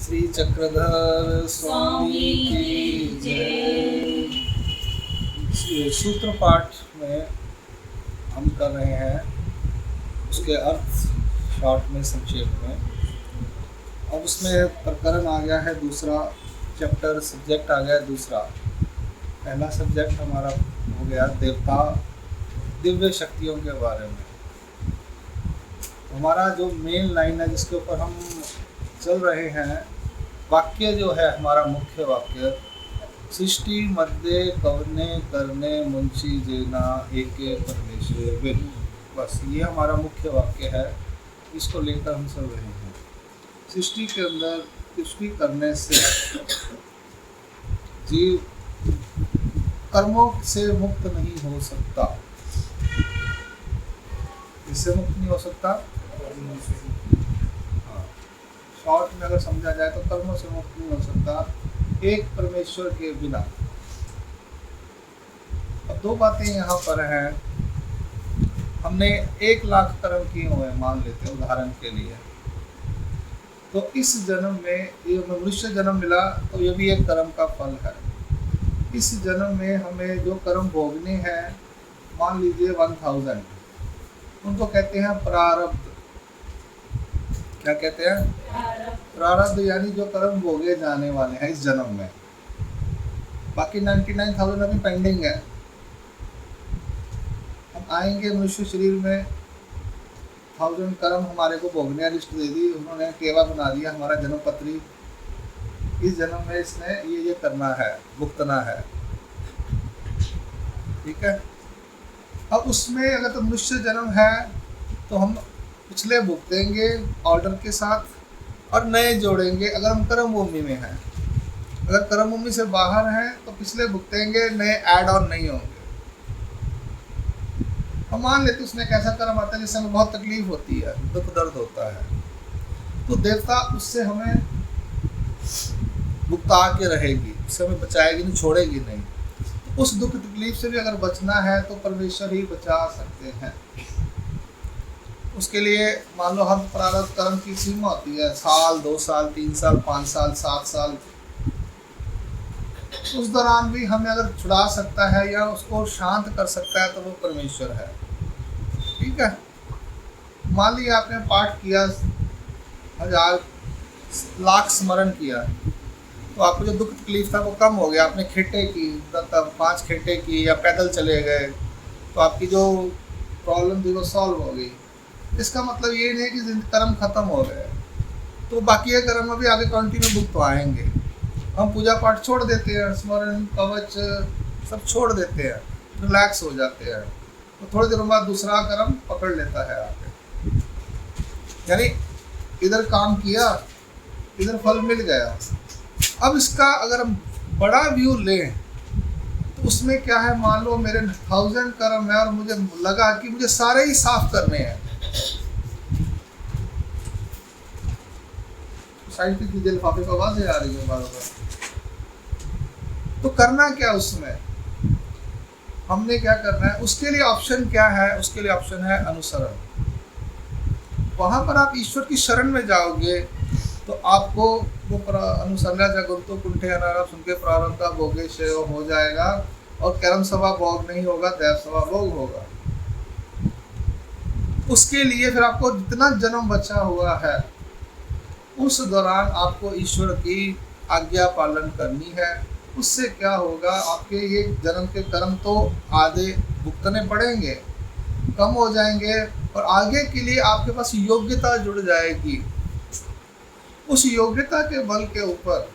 श्री चक्रधर स्वामी की जय। सूत्र पाठ में हम कर रहे हैं, उसके अर्थ शॉर्ट में संक्षेप में। अब उसमें प्रकरण आ गया है दूसरा, चैप्टर सब्जेक्ट आ गया है दूसरा। पहला सब्जेक्ट हमारा हो गया देवता दिव्य शक्तियों के बारे में। हमारा जो मेन लाइन है जिसके ऊपर हम चल रहे हैं, वाक्य जो है हमारा मुख्य वाक्य, सृष्टि मध्य कवने करने मुंशी जेना एके परमेश्वर विन। बस ये हमारा मुख्य वाक्य है, इसको लेकर हम चल रहे हैं। सृष्टि के अंदर सृष्टि करने से जीव कर्मों से मुक्त नहीं हो सकता। इससे मुक्त नहीं हो सकता। हाँ, शॉर्ट में अगर समझा जाए तो कर्मों से मुक्त नहीं हो सकता एक परमेश्वर के बिना। अब दो बातें यहाँ पर हैं। हमने 1,00,000 कर्म किए हुए हैं, मान लेते हैं उदाहरण के लिए। तो इस जन्म में ये मनुष्य जन्म मिला तो ये भी एक कर्म का फल है। इस जन्म में हमें जो कर्म भोगने हैं, मान लीजिए 1000, उनको कहते हैं प्रारब्ध। क्या कहते हैं? प्रारब्ध, यानी जो कर्म भोगे जाने वाले हैं इस जन्म में। बाकी 99,000 अभी पेंडिंग है। हम आएंगे मनुष्य शरीर में, 1000 कर्म हमारे को भोगने लिस्ट दे दी, उन्होंने टेवा बना दिया हमारा जन्म पत्री। इस जन्म में इसने ये करना है, भुगतना है। ठीक है। अब उसमें अगर तो मनुष्य जन्म है तो हम पिछले भुगतेंगे ऑर्डर के साथ और नए जोड़ेंगे अगर हम कर्म भूमि में हैं। अगर कर्म भूमि से बाहर हैं तो पिछले भुगतेंगे, नए ऐड ऑन नहीं होंगे। हम मान लेते उसमें एक ऐसा कर्म आता है जिससे हमें बहुत तकलीफ होती है, दुख दर्द होता है, तो देवता उससे हमें भुगता के रहेगी, उससे हमें बचाएगी नहीं, छोड़ेगी नहीं। तो उस दुख तकलीफ से भी अगर बचना है तो परमेश्वर ही बचा सकते हैं। उसके लिए मान लो हर प्रारब्ध कर्म की सीमा होती है, साल, 2 साल, 3 साल, 5 साल, 7 साल। उस दौरान भी हमें अगर छुड़ा सकता है या उसको शांत कर सकता है तो वो परमेश्वर है। ठीक है। मान लीजिए आपने पाठ किया, 1000,00,000 स्मरण किया, तो आपको जो दुख तकलीफ था वो कम हो गया। आपने खेटे की, 5 खेटे की या पैदल चले गए, तो आपकी जो प्रॉब्लम थी वो सॉल्व हो गई। इसका मतलब ये नहीं है कि कर्म खत्म हो गए, तो बाकी ये कर्म अभी आगे कंटिन्यू भुगत तो आएंगे। हम पूजा पाठ छोड़ देते हैं, स्मरण कवच सब छोड़ देते हैं, रिलैक्स हो जाते हैं, तो थोड़ी देर बाद दूसरा कर्म पकड़ लेता है आगे। यानी इधर काम किया, इधर फल मिल गया। अब इसका अगर हम बड़ा व्यू लें तो उसमें क्या है, मान लो मेरे 1000 कर्म है और मुझे लगा कि मुझे सारे ही साफ करने हैं। साइंटिफिक चीजें लिफाफे को आवाजें आ रही है बार बार। तो करना क्या उसमें, हमने क्या करना है, उसके लिए ऑप्शन क्या है? उसके लिए ऑप्शन है अनुसरण। वहां पर आप ईश्वर की शरण में जाओगे तो आपको वो अनुसरण जगंतो कुंठे अनारा सुन के प्रारब्ध भोगे श्रेय हो जाएगा, और कर्म सभा भोग नहीं होगा, दैव सभा भोग होगा। उसके लिए फिर आपको जितना जन्म बचा हुआ है उस दौरान आपको ईश्वर की आज्ञा पालन करनी है। उससे क्या होगा, आपके ये जन्म के कर्म तो आधे भुगतने पड़ेंगे, कम हो जाएंगे, और आगे के लिए आपके पास योग्यता जुड़ जाएगी। उस योग्यता के बल के ऊपर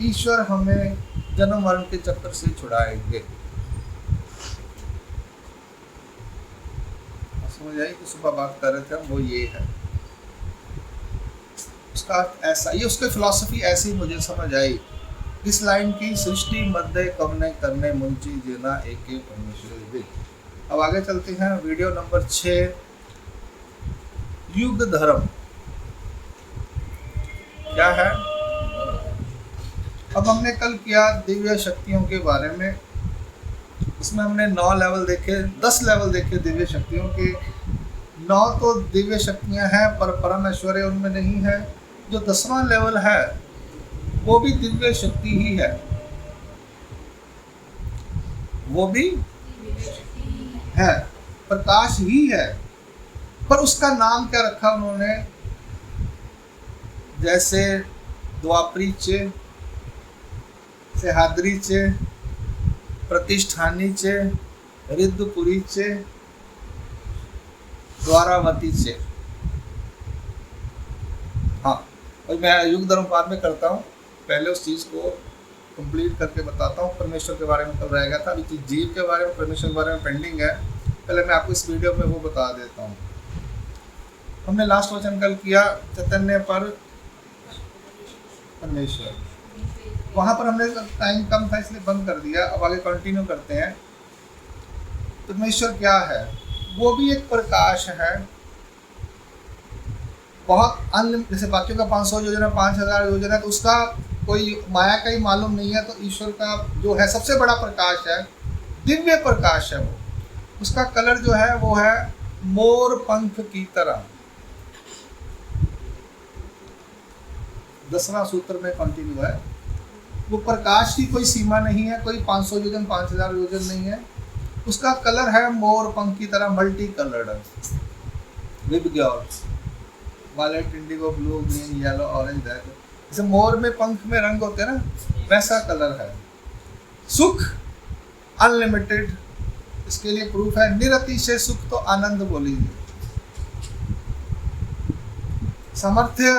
ईश्वर हमें जन्म मरण के चक्कर से छुड़ाएंगे। समझ आई कि सुबह बात कर रहे थे हम, वो ये है उसका ऐसा, ये उसकी फिलॉसफी ऐसी मुझे समझ आई इस लाइन की, सृष्टि मध्य कवने करने मुंची जेना एके परमेश्वर विन। अब आगे चलते हैं, वीडियो नंबर 6, युग धर्म क्या है। अब हमने कल किया दिव्य शक्तियों के बारे में। इसमें हमने 9 लेवल देखे, 10 लेवल देखे दिव्य शक्तियों के। 9 तो दिव्य शक्तियां हैं पर परम ऐश्वर्य उनमें नहीं है। जो 10वां लेवल है वो भी दिव्य शक्ति ही है, वो भी है, प्रकाश ही है, पर उसका नाम क्या रखा उन्होंने? जैसे द्वापरीचे, सह्याद्रीचे, प्रतिष्ठानीचे, रिद्धपुरीचे, द्वारावतीचे। हाँ, और मैं युग धर्म बाद में करता हूँ, पहले उस चीज़ को कंप्लीट करके बताता हूँ। परमेश्वर के बारे में कल रह गया था, अभी जीव के बारे में, परमेश्वर के बारे में पेंडिंग है। पहले मैं आपको इस वीडियो में वो बता देता हूँ। हमने लास्ट वचन कल किया चैतन्य पर परमेश्वर, वहाँ पर हमने टाइम कम था इसलिए बंद कर दिया। अब आगे कंटिन्यू करते हैं। परमेश्वर क्या है? वो भी एक प्रकाश है, बहुत अन्य, जैसे बाकियों का 500 योजना, 5000 योजना, तो उसका कोई माया का ही मालूम नहीं है। तो ईश्वर का जो है सबसे बड़ा प्रकाश है, दिव्य प्रकाश है वो। उसका कलर जो है वो है मोर पंख की तरह। 10वां सूत्र में कंटिन्यू है। वो प्रकाश की कोई सीमा नहीं है, कोई 500 योजन 5000 योजन नहीं है। उसका कलर है मोर पंख की तरह, multi coloured, VIBGYOR, violet, indigo, blue, green, yellow, orange, red. जैसे मोर में पंख में रंग होते हैं ना, वैसा कलर है। सुख अनलिमिटेड, इसके लिए प्रूफ है निरतिशय सुख तो आनंद बोलिए। सामर्थ्य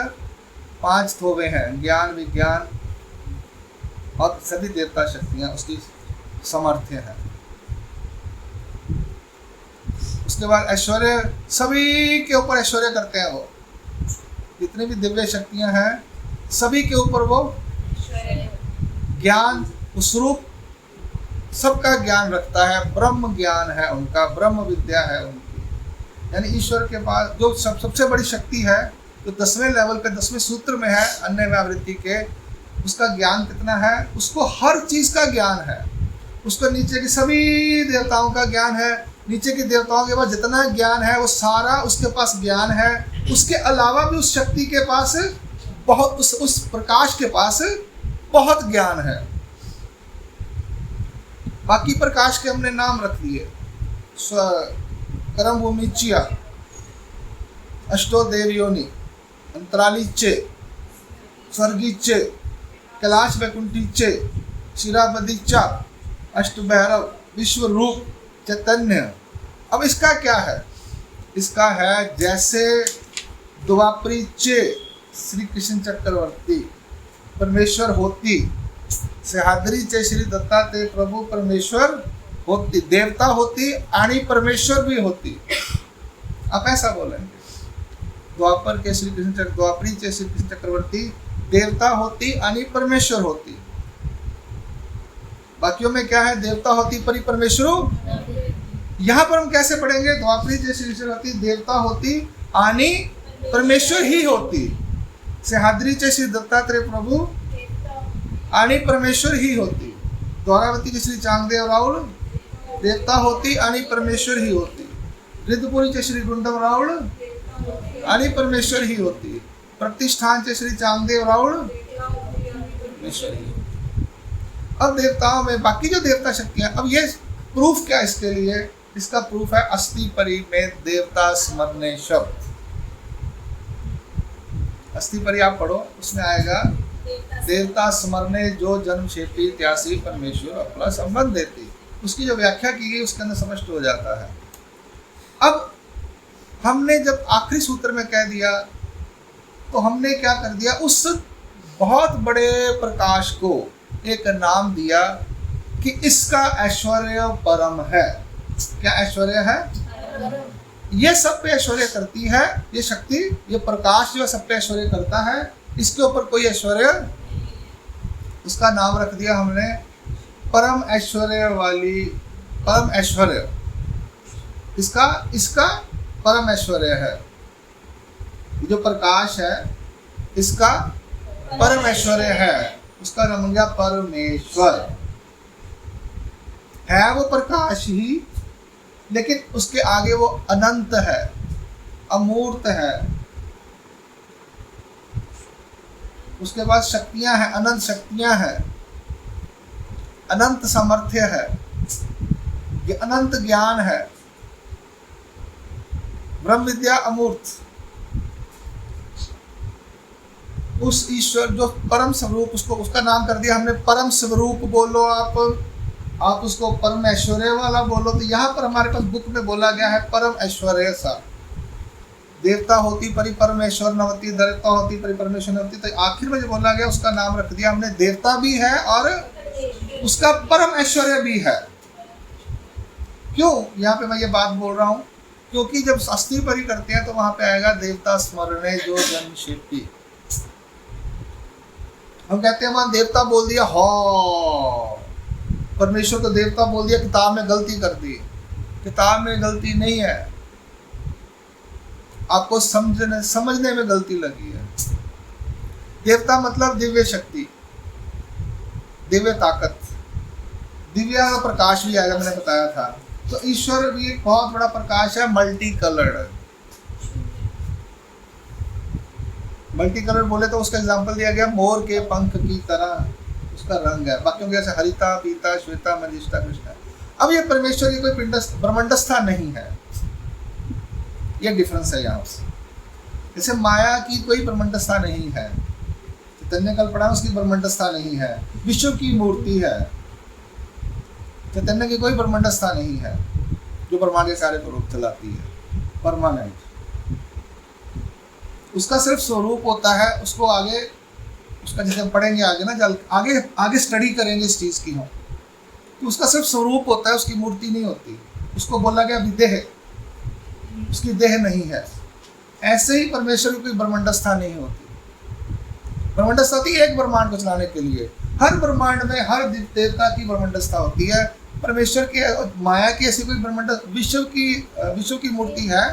5 थोवे हैं, ज्ञान, विज्ञान और सभी देवता शक्तियां उसकी सामर्थ्य है। उसके बाद ऐश्वर्य, सभी के ऊपर ऐश्वर्य करते हैं वो। जितनी भी दिव्य शक्तियां हैं सभी के ऊपर वो ज्ञान, उस रूप सबका ज्ञान रखता है। ब्रह्म ज्ञान है उनका, ब्रह्म विद्या है उनकी। यानी ईश्वर के पास जो सबसे बड़ी शक्ति है, जो 10वें लेवल पे 10वें सूत्र में है अन्य व्यावृत्ति के, उसका ज्ञान कितना है? उसको हर चीज का ज्ञान है। उसको नीचे की सभी देवताओं का ज्ञान है। नीचे की देवताओं के पास जितना ज्ञान है वो सारा उसके पास ज्ञान है। उसके अलावा भी उस शक्ति के पास बहुत, उस प्रकाश के पास बहुत ज्ञान है। बाकी प्रकाश के हमने नाम रख दिए, करम भूमिचिया, अष्टो देवयोनि, अंतरालीचे, स्वर्गीचे, कैलाश वैकुंठीचे, शिराबदीचा, अष्ट भैरव, विश्व रूप, चैतन्य। अब इसका क्या है? इसका है जैसे द्वापरीचे श्री कृष्ण चक्रवर्ती परमेश्वर होती, सह्याद्रीचे श्री दत्तात्रेय प्रभु परमेश्वर होती, देवता होती आणि परमेश्वर भी होती। आप ऐसा बोलेंगे, द्वापर के श्री कृष्ण द्वापरीचे श्री कृष्ण चक्रवर्ती देवता होती आणि परमेश्वर होती। बाकियों में क्या है? देवता होती परि परमेश्वर। यहाँ पर हम कैसे पढ़ेंगे? द्वापरी जैसी कृष्ण होती, देवता होती आणि परमेश्वर ही होती। सह्याद्री चे श्री दत्तात्रेय प्रभु आणि परमेश्वर ही होती। द्वारावती के श्री चांगदेव राउल देवता होती आणि परमेश्वर ही होती। रिद्धपुरी के श्री गुंडम राउल आणि परमेश्वर ही होती। प्रतिष्ठान के श्री चांगदेव राउल परमेश्वर ही होती। अब देवताओं में बाकी जो देवता शक्तियां, अब ये प्रूफ क्या इसके लिए? इसका प्रूफ है अस्थि परी में देवता स्मरणे शब्द। अस्थि परी आप पढ़ो, उसमें आएगा देवता स्मरणे जो जन्म क्षेत्री त्यासी परमेश्वर अपना संबंध देती। उसकी जो व्याख्या की गई उसके अंदर स्पष्ट हो जाता है। अब हमने जब आखिरी सूत्र में कह दिया तो हमने क्या कर दिया? उस बहुत बड़े प्रकाश को एक नाम दिया कि इसका ऐश्वर्य परम है। क्या ऐश्वर्य है? ये सब पे ऐश्वर्य करती है ये शक्ति, ये प्रकाश जो सब पे ऐश्वर्य करता है। इसके ऊपर कोई ऐश्वर्य, उसका नाम रख दिया हमने परम ऐश्वर्य वाली, परम ऐश्वर्य। इसका परम ऐश्वर्य है। जो प्रकाश है इसका परम ऐश्वर्य है। उसका नाम हो गया परमेश्वर। है वो प्रकाश ही, लेकिन उसके आगे वो अनंत है, अमूर्त है। उसके बाद शक्तियां हैं, अनंत शक्तियां हैं, अनंत सामर्थ्य है, ये अनंत ज्ञान है, ब्रह्म विद्या अमूर्त। उस ईश्वर जो परम स्वरूप, उसको उसका नाम कर दिया हमने परम स्वरूप। बोलो आप उसको परम ऐश्वर्य वाला बोलो, तो यहाँ पर हमारे पास बुक में बोला गया है परम ऐश्वर्य सा। देवता होती परि परमेश्वर न होती, देवता होती परि परमेश्वर न होती, तो आखिर में जो बोला गया उसका नाम रख दिया हमने देवता भी है और उसका परम ऐश्वर्य भी है। क्यों यहाँ पे मैं ये बात बोल रहा हूँ? क्योंकि जब अस्थि परि करते हैं तो वहां पे आएगा देवता स्मरणे जो जन शिल्पी। हम कहते हैं वहां देवता बोल दिया, हो परमेश्वर को देवता बोल दिया, किताब में गलती कर दी। किताब में गलती नहीं है, आपको समझने में गलती लगी है। देवता मतलब दिव्य शक्ति, दिव्य ताकत, दिव्य प्रकाश भी आएगा, मैंने बताया था। तो ईश्वर भी एक बहुत बड़ा प्रकाश है, मल्टी कलर्ड। मल्टी कलर बोले तो उसका एग्जांपल दिया गया मोर के पंख की तरह उसका रंग है, बाकियों के जैसे हरिता, पीता, श्वेता, मजिष्टा, कृष्णा। अब ये परमेश्वर की कोई ब्रह्मांडस्था नहीं है, ये डिफरेंस है यहाँ से। जैसे माया की कोई ब्रह्मांडस्था नहीं है, चैतन्य कल्पना उसकी ब्रह्मांडस्था नहीं है, विश्व की मूर्ति है, चैतन्य की कोई ब्रह्मांडस्था नहीं है जो ब्रह्मांड के कार्य को रूप चलाती है, परमानेंट। उसका सिर्फ स्वरूप होता है, उसको आगे उसका जैसे हम पढ़ेंगे आगे ना, जब आगे स्टडी करेंगे इस चीज़ की हम, तो उसका सिर्फ स्वरूप होता है, उसकी मूर्ति नहीं होती। उसको बोला गया विदेह, उसकी देह नहीं है। ऐसे ही परमेश्वर की कोई ब्रह्मांडस्था नहीं होती। ब्रह्मांडस्था होती है एक ब्रह्मांड को चलाने के लिए। हर ब्रह्मांड में हर देवता की ब्रह्मांडस्था होती है। परमेश्वर की माया की ऐसी कोई ब्रह्मांड, विश्व की मूर्ति है,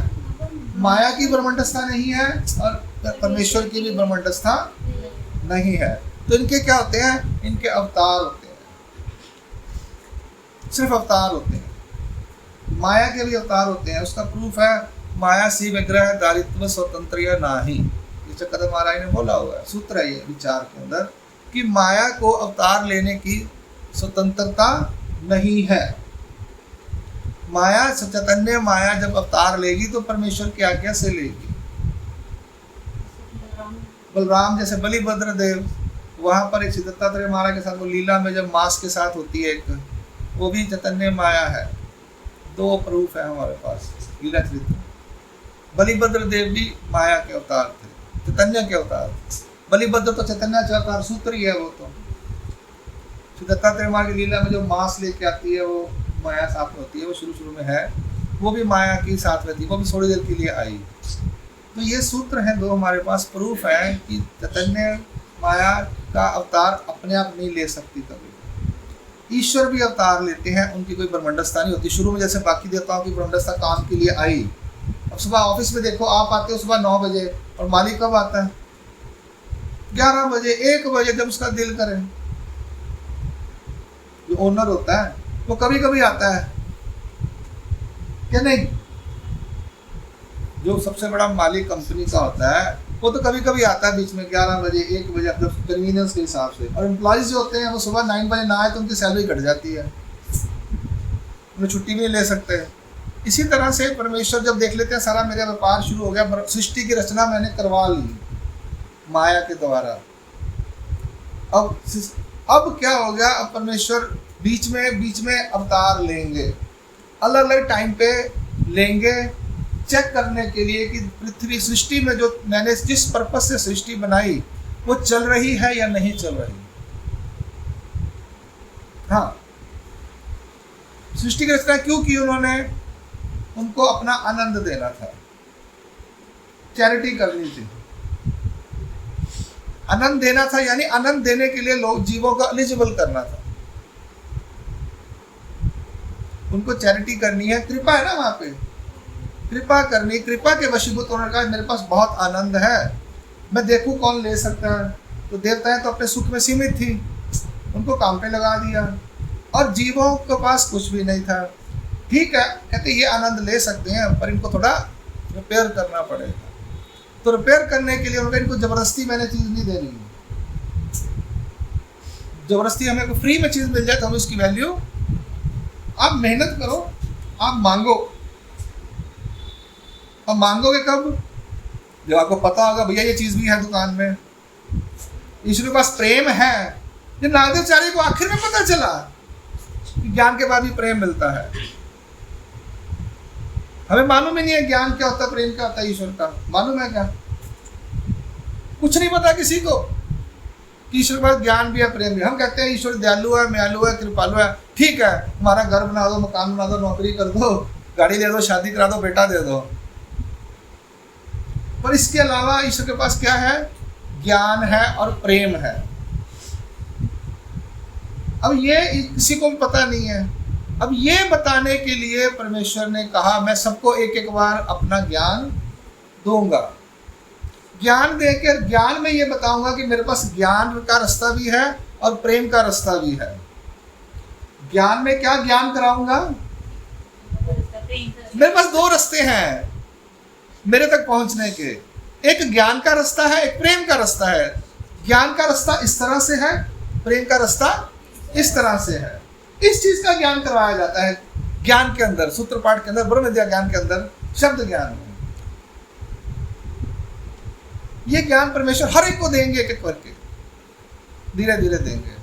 माया की ब्रह्मांडस्था नहीं है और परमेश्वर की भी ब्रह्मांडस्था नहीं है। तो इनके क्या होते हैं? इनके अवतार होते हैं, सिर्फ अवतार होते हैं। माया के भी अवतार होते हैं। उसका प्रूफ है माया सी विग्रह दारित्व स्वतंत्र या नाही, ये चक्रधर महाराज ने बोला हुआ है, सूत्र है ये विचार के अंदर, कि माया को अवतार लेने की स्वतंत्रता नहीं है। माया चैतन्य माया जब अवतार लेगी तो परमेश्वर की आज्ञा से लेगी। बलराम जैसे बलिभद्र देव, वहां पर एक दत्तात्रेय महाराज के साथ वो लीला में जब मांस के साथ होती है एक, वो भी चैतन्य माया है। दो प्रूफ है हमारे पास लीला चरित्र। बलिभद्र देव भी माया के अवतार थे, चैतन्य के अवतार। बलिभद्र तो चैतन्य के अवतार सूत्र ही है। वो तो दत्तात्रेय महाराज की लीला में जो मांस लेके आती है वो माया साथ में होती है, वो शुरू में है, वो भी माया की साथ रहती है, वो भी थोड़ी देर के लिए आई। तो ये सूत्र हैं दो हमारे पास, प्रूफ है कि चैतन्य माया का अवतार अपने आप नहीं ले सकती कभी। ईश्वर भी अवतार लेते हैं, उनकी कोई ब्रह्मांडस्था नहीं होती। शुरू में जैसे बाकी देवताओं की ब्रह्मांडस्था काम के लिए आई। अब सुबह ऑफिस में देखो, आप आते हो सुबह 9 बजे और मालिक कब आता है? 11 बजे, 1 बजे, जब उसका दिल करे। जो ओनर होता है वो कभी कभी आता है क्या? नहीं। जो सबसे बड़ा मालिक कंपनी का होता है वो तो कभी कभी आता है बीच में 11 बजे, 1 बजे, अपने कन्वीनियंस के हिसाब से। और एम्प्लॉयज जो होते हैं वो सुबह 9 बजे ना आए तो उनकी सैलरी कट जाती है, उन्हें छुट्टी भी नहीं ले सकते। इसी तरह से परमेश्वर जब देख लेते हैं सारा मेरा व्यापार शुरू हो गया, सृष्टि की रचना मैंने करवा ली माया के द्वारा, अब क्या हो गया? अब परमेश्वर बीच में अवतार लेंगे, अलग अलग टाइम पे लेंगे, चेक करने के लिए कि पृथ्वी सृष्टि में जो मैंने जिस पर्पस से सृष्टि बनाई वो चल रही है या नहीं चल रही। हाँ, सृष्टि की रचना क्यों की उन्होंने? उनको अपना आनंद देना था, चैरिटी करनी थी, आनंद देना था, यानी आनंद देने के लिए लोग जीवों को एलिजिबल करना था, उनको चैरिटी करनी है। कृपा है ना वहां पे, कृपा करनी, कृपा के वशीभूत होने का। मेरे पास बहुत आनंद है, मैं देखूं कौन ले सकता है। तो देवताएं तो अपने सुख में सीमित थी, उनको काम पे लगा दिया, और जीवों के पास कुछ भी नहीं था। ठीक है, कहते ये आनंद ले सकते हैं पर इनको थोड़ा रिपेयर करना पड़ेगा। तो रिपेयर करने के लिए उनको इनको जबरदस्ती मैंने चीज़ नहीं देनी, जबरदस्ती हमें कोई फ्री में चीज़ मिल जाए तो हम उसकी वैल्यू, आप मेहनत करो, आप मांगो। अब मांगोगे कब? जब आपको पता होगा भैया ये चीज़ भी है दुकान में, ईश्वर के पास प्रेम है। ये नागदेवाचार्य को आखिर में पता चला कि ज्ञान के बाद भी प्रेम मिलता है। हमें मालूम ही नहीं है ज्ञान क्या होता है, प्रेम क्या होता है ईश्वर का, मालूम है क्या? कुछ नहीं पता किसी को कि ईश्वर के पास ज्ञान भी है, प्रेम भी है। हम कहते हैं ईश्वर दयालु है, म्यालु है, कृपालु है। ठीक है, हमारा घर बना दो, मकान बना दो, नौकरी कर दो, गाड़ी दे दो, शादी करा दो, बेटा दे दो, पर इसके अलावा ईश्वर के पास क्या है? ज्ञान है और प्रेम है। अब ये किसी को भी पता नहीं है। अब ये बताने के लिए परमेश्वर ने कहा मैं सबको एक एक बार अपना ज्ञान दूंगा। ज्ञान देकर ज्ञान में ये बताऊंगा कि मेरे पास ज्ञान का रास्ता भी है और प्रेम का रास्ता भी है। ज्ञान में क्या ज्ञान कराऊंगा? मेरे पास दो रास्ते हैं मेरे तक पहुंचने के, एक ज्ञान का रास्ता है, एक प्रेम का रास्ता है। ज्ञान का रास्ता इस तरह से है, प्रेम का रास्ता इस तरह से है। इस चीज का ज्ञान करवाया जाता है ज्ञान के अंदर, सूत्र पाठ के अंदर, ब्रह्म विद्या ज्ञान के अंदर, शब्द ज्ञान में। ये ज्ञान परमेश्वर हर एक को देंगे, एक एक करके धीरे धीरे देंगे,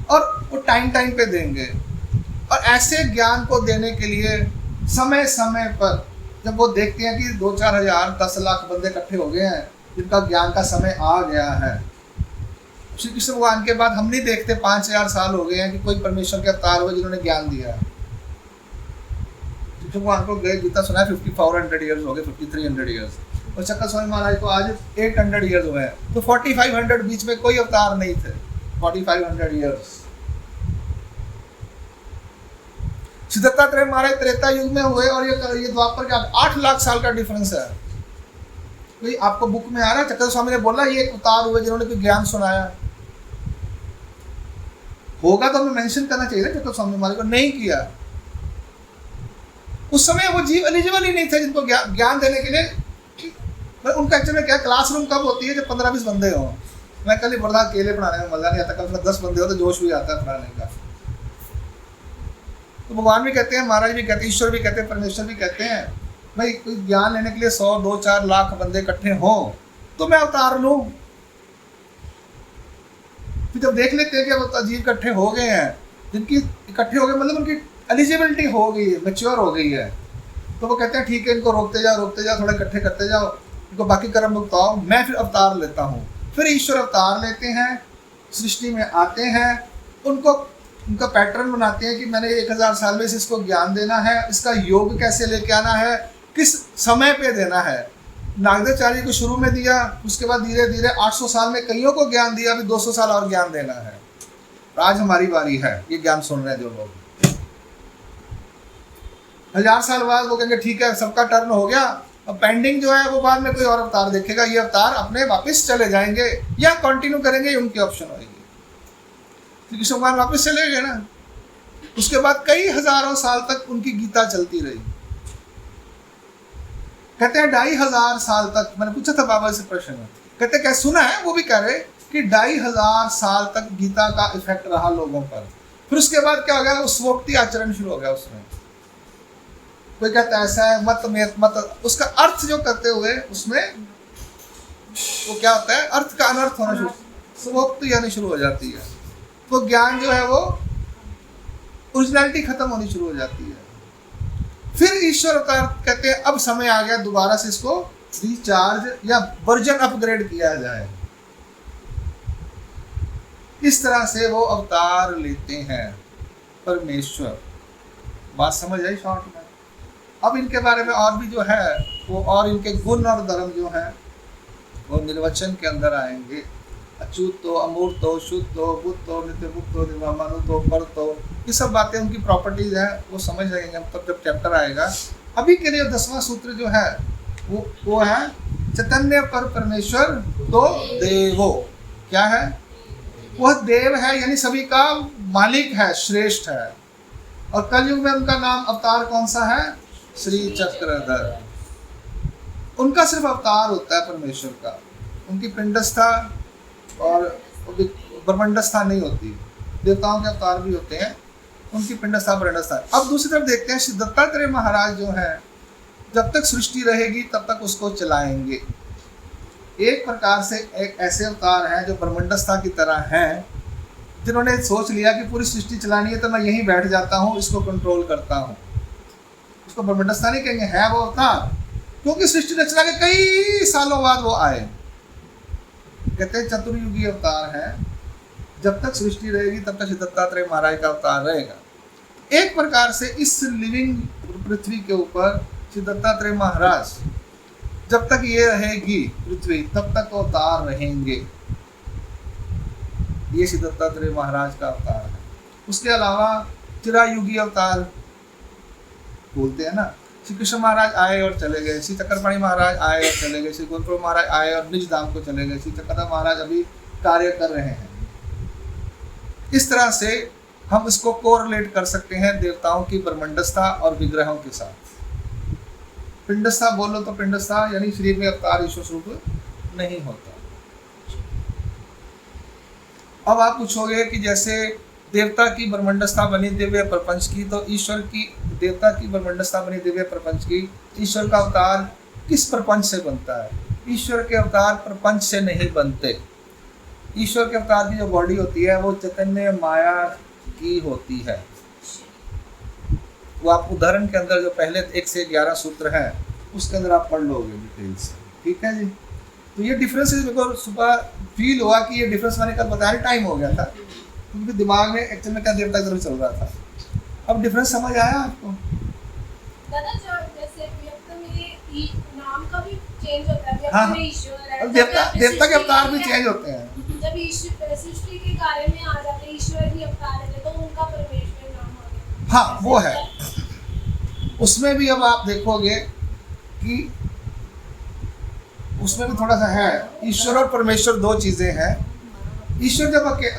और वो टाइम टाइम पे देंगे। और ऐसे ज्ञान को देने के लिए समय समय पर जब वो देखते हैं कि 2-4 हजार 10 लाख बंदे इकट्ठे हो गए हैं जिनका ज्ञान का समय आ गया है, श्री कृष्ण भगवान के बाद हम नहीं देखते 5000 साल हो गए हैं कि कोई परमेश्वर के अवतार हुए जिन्होंने ज्ञान दिया। कृष्ण भगवान को गए गीता सुना है 5400 ईयर्स हो गए, 5300 ईयर्स, और चक्कर स्वामी महाराज को आज 800 ईयर्स हुए हैं। तो 4500 बीच में कोई अवतार नहीं थे, 4500 ईयर्स। सिद्धार्थात्रेय महाराज त्रेता युग में हुए और ये द्वापर का 8 लाख साल का डिफरेंस है। भाई आपको बुक में आ रहा है, चक्कर स्वामी ने बोला ये एक अवतार हुए जिन्होंने कोई ज्ञान सुनाया होगा तो हमें मेंशन करना चाहिए। चक्कर स्वामी महाराज को नहीं किया। उस समय वो जीव एलिजिबल ही नहीं थे जिनको ज्ञान देने के लिए। उनका एक्चुअली क्या क्लासरूम कब होती है? जब 15-20 बंदे हो। मैं कल ही पढ़ा, अकेले पढ़ाने में मजा नहीं आता, कल 10 बंदे हो तो जोश भी आता है पढ़ाने का। तो भगवान भी कहते हैं, महाराज भी कहते हैं, ईश्वर भी कहते हैं, परमेश्वर भी कहते हैं भाई कोई ज्ञान लेने के लिए 100-2-4 लाख बंदे इकट्ठे हों तो मैं अवतार लूं। फिर जब देख लेते हैं कि अब अजीब इकट्ठे हो गए हैं, जिनकी इकट्ठे हो गए मतलब उनकी एलिजिबिलिटी हो गई है, मैच्योर हो गई है, तो वो कहते हैं ठीक है इनको रोकते जाओ, थोड़ा इकट्ठे करते जाओ, इनको बाकी कर्म भुगताओ, मैं फिर अवतार लेता हूँ। फिर ईश्वर अवतार लेते हैं, सृष्टि में आते हैं, उनका पैटर्न बनाते हैं कि मैंने 1000 साल में इसको ज्ञान देना है, इसका योग कैसे लेके आना है, किस समय पे देना है। नागदेवाचार्य को शुरू में दिया, उसके बाद धीरे धीरे 800 साल में कईयों को ज्ञान दिया, अभी 200 साल और ज्ञान देना है। आज हमारी बारी है, ये ज्ञान सुन रहे हैं जो लोग। 1000 साल बाद वो कहेंगे ठीक है सबका टर्न हो गया, अब पेंडिंग जो है वो बाद में कोई और अवतार देखेगा, ये अवतार अपने वापस चले जाएंगे या कंटिन्यू करेंगे, उनकी ऑप्शन होगी। कृष्ण भगवान वापस चले गए ना, उसके बाद कई हजारों साल तक उनकी गीता चलती रही। कहते हैं 2500 साल तक। मैंने पूछा था बाबा से प्रश्न, कहते क्या सुना है? वो भी कह रहे कि 2500 साल तक गीता का इफेक्ट रहा लोगों पर। फिर उसके बाद क्या हो गया? वो स्वोक्ति आचरण शुरू हो गया उसमें। कोई कहता है ऐसा है, मत उसका अर्थ जो करते हुए उसमें वो क्या होता है, अर्थ का अनर्थ होना शुरू, स्वोक्ति यानी शुरू हो जाती है। तो ज्ञान जो है वो ओरिजिनलिटी खत्म होनी शुरू हो जाती है। फिर ईश्वर अवतार कहते हैं अब समय आ गया दोबारा से इसको रिचार्ज या वर्जन अपग्रेड किया जाए। इस तरह से वो अवतार लेते हैं परमेश्वर। बात समझ आई शॉर्ट में? अब इनके बारे में और भी जो है वो, और इनके गुण और धर्म जो है वो निर्वचन के अंदर आएंगे। अच्युतो, अमूर्तो, शुद्धो, बुद्धो, नित्य मुक्तो, निर्वामानुतो, परतो, ये सब बातें उनकी प्रॉपर्टीज हैं, वो समझ लेंगे हम तब जब चैप्टर आएगा। अभी के लिए 10वां सूत्र जो है वो है चैतन्य पर परमेश्वर तो देवो। क्या है? वह देव है, यानी सभी का मालिक है, श्रेष्ठ है। और कलयुग में उनका नाम अवतार कौन सा है? श्री चक्रधर। उनका सिर्फ अवतार होता है परमेश्वर का। उनकी पिंडस्था और ब्रह्मंडस्था नहीं होती, देवताओं के अवतार भी होते हैं, उनकी पिंडस्था ब्रह्मंडस्था। अब दूसरी तरफ देखते हैं, श्री दत्तात्रेय महाराज जो है जब तक सृष्टि रहेगी तब तक उसको चलाएंगे। एक प्रकार से एक ऐसे अवतार हैं जो ब्रह्मंडस्था की तरह हैं, जिन्होंने सोच लिया कि पूरी सृष्टि चलानी है तो मैं यहीं बैठ जाता हूँ, इसको कंट्रोल करता हूँ। उसको ब्रह्मंडस्था नहीं कहेंगे, है वो अवतार, क्योंकि सृष्टि रचना के कई सालों बाद वो आए। कहते हैं चतुर्युगी अवतार है, जब तक सृष्टि रहेगी तब तक श्री दत्तात्रेय महाराज का अवतार रहेगा। एक प्रकार से इस लिविंग पृथ्वी के ऊपर श्री दत्तात्रेय महाराज जब तक ये रहेगी पृथ्वी तब तक अवतार रहेंगे। ये श्री दत्तात्रेय महाराज का अवतार है। उसके अलावा चिरायुगी अवतार बोलते हैं ना, श्री कृष्ण महाराज आए और चले गए, श्री चक्रपाणी महाराज आए और चले गए, श्री गोविंद महाराज आए और निज धाम को चले गए, श्री चक्रधर महाराज अभी कार्य कर रहे हैं। इस तरह से हम इसको कोरिलेट कर सकते हैं देवताओं की ब्रह्मंडस्था और विग्रहों के साथ। पिंडस्था बोलो तो पिंडस्था यानी शरीर में अवतार ईश्वर स्वरूप नहीं होता। अब आप पूछोगे कि जैसे देवता की ब्रह्मंडस्था बनी दिव्य प्रपंच की, तो ईश्वर की देवता की ब्रह्मंडस्था बनी दिव्य प्रपंच की, ईश्वर का अवतार किस प्रपंच से बनता है? ईश्वर के अवतार प्रपंच से नहीं बनते। ईश्वर के अवतार की जो बॉडी होती है वो चैतन्य माया की होती है। वो आप उदाहरण के अंदर जो पहले 1 से 11 सूत्र हैं उसके अंदर आप पढ़ लोगे डिटेल से, ठीक है जी। तो ये डिफरेंस मेरे को सुबह फील हुआ कि ये डिफरेंस मैंने कल बताने टाइम हो गया था, क्योंकि दिमाग में एक्चुअल में क्या देवता की तरफ चल रहा था। अब डिफरेंस समझ आया आपको? दादा जैसे व्यक्त में नाम का भी चेंज होता है, हाँ, में ईश्वर है, देवता के अवतार भी चेंज होते हैं। जब ईश्वर सृष्टि के कार्य में आ जाते हैं, ईश्वर भी अवतार है तो उनका परमेश्वर नाम हो गया। हाँ वो है। उसमें भी अब आप देखोगे कि उसमें भी थोड़ा सा है, ईश्वर और परमेश्वर दो चीजें हैं। ईश्वर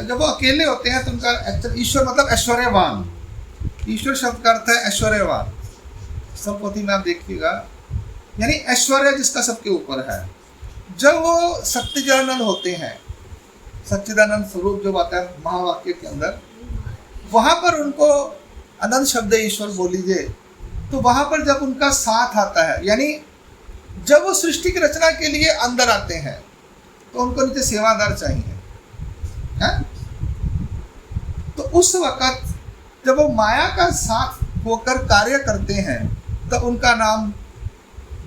जब वो अकेले होते हैं तो उनका एक्चुअल ईश्वर मतलब ऐश्वर्यवान। ईश्वर शब्द का अर्थ है ऐश्वर्यवान। सब पोथी में आप देखिएगा, यानी ऐश्वर्य जिसका सबके ऊपर है। जब वो सच्चिदानंद होते हैं, सच्चिदानंद स्वरूप जो आता है महावाक्य के अंदर, वहां पर उनको अनंत शब्द ईश्वर बोल लीजिए, तो वहां पर जब उनका साथ आता है, यानी जब वो सृष्टि की रचना के लिए अंदर आते हैं तो उनको नीचे सेवादार चाहिए है? तो उस वक्त जब वो माया का साथ होकर कार्य करते हैं तो उनका नाम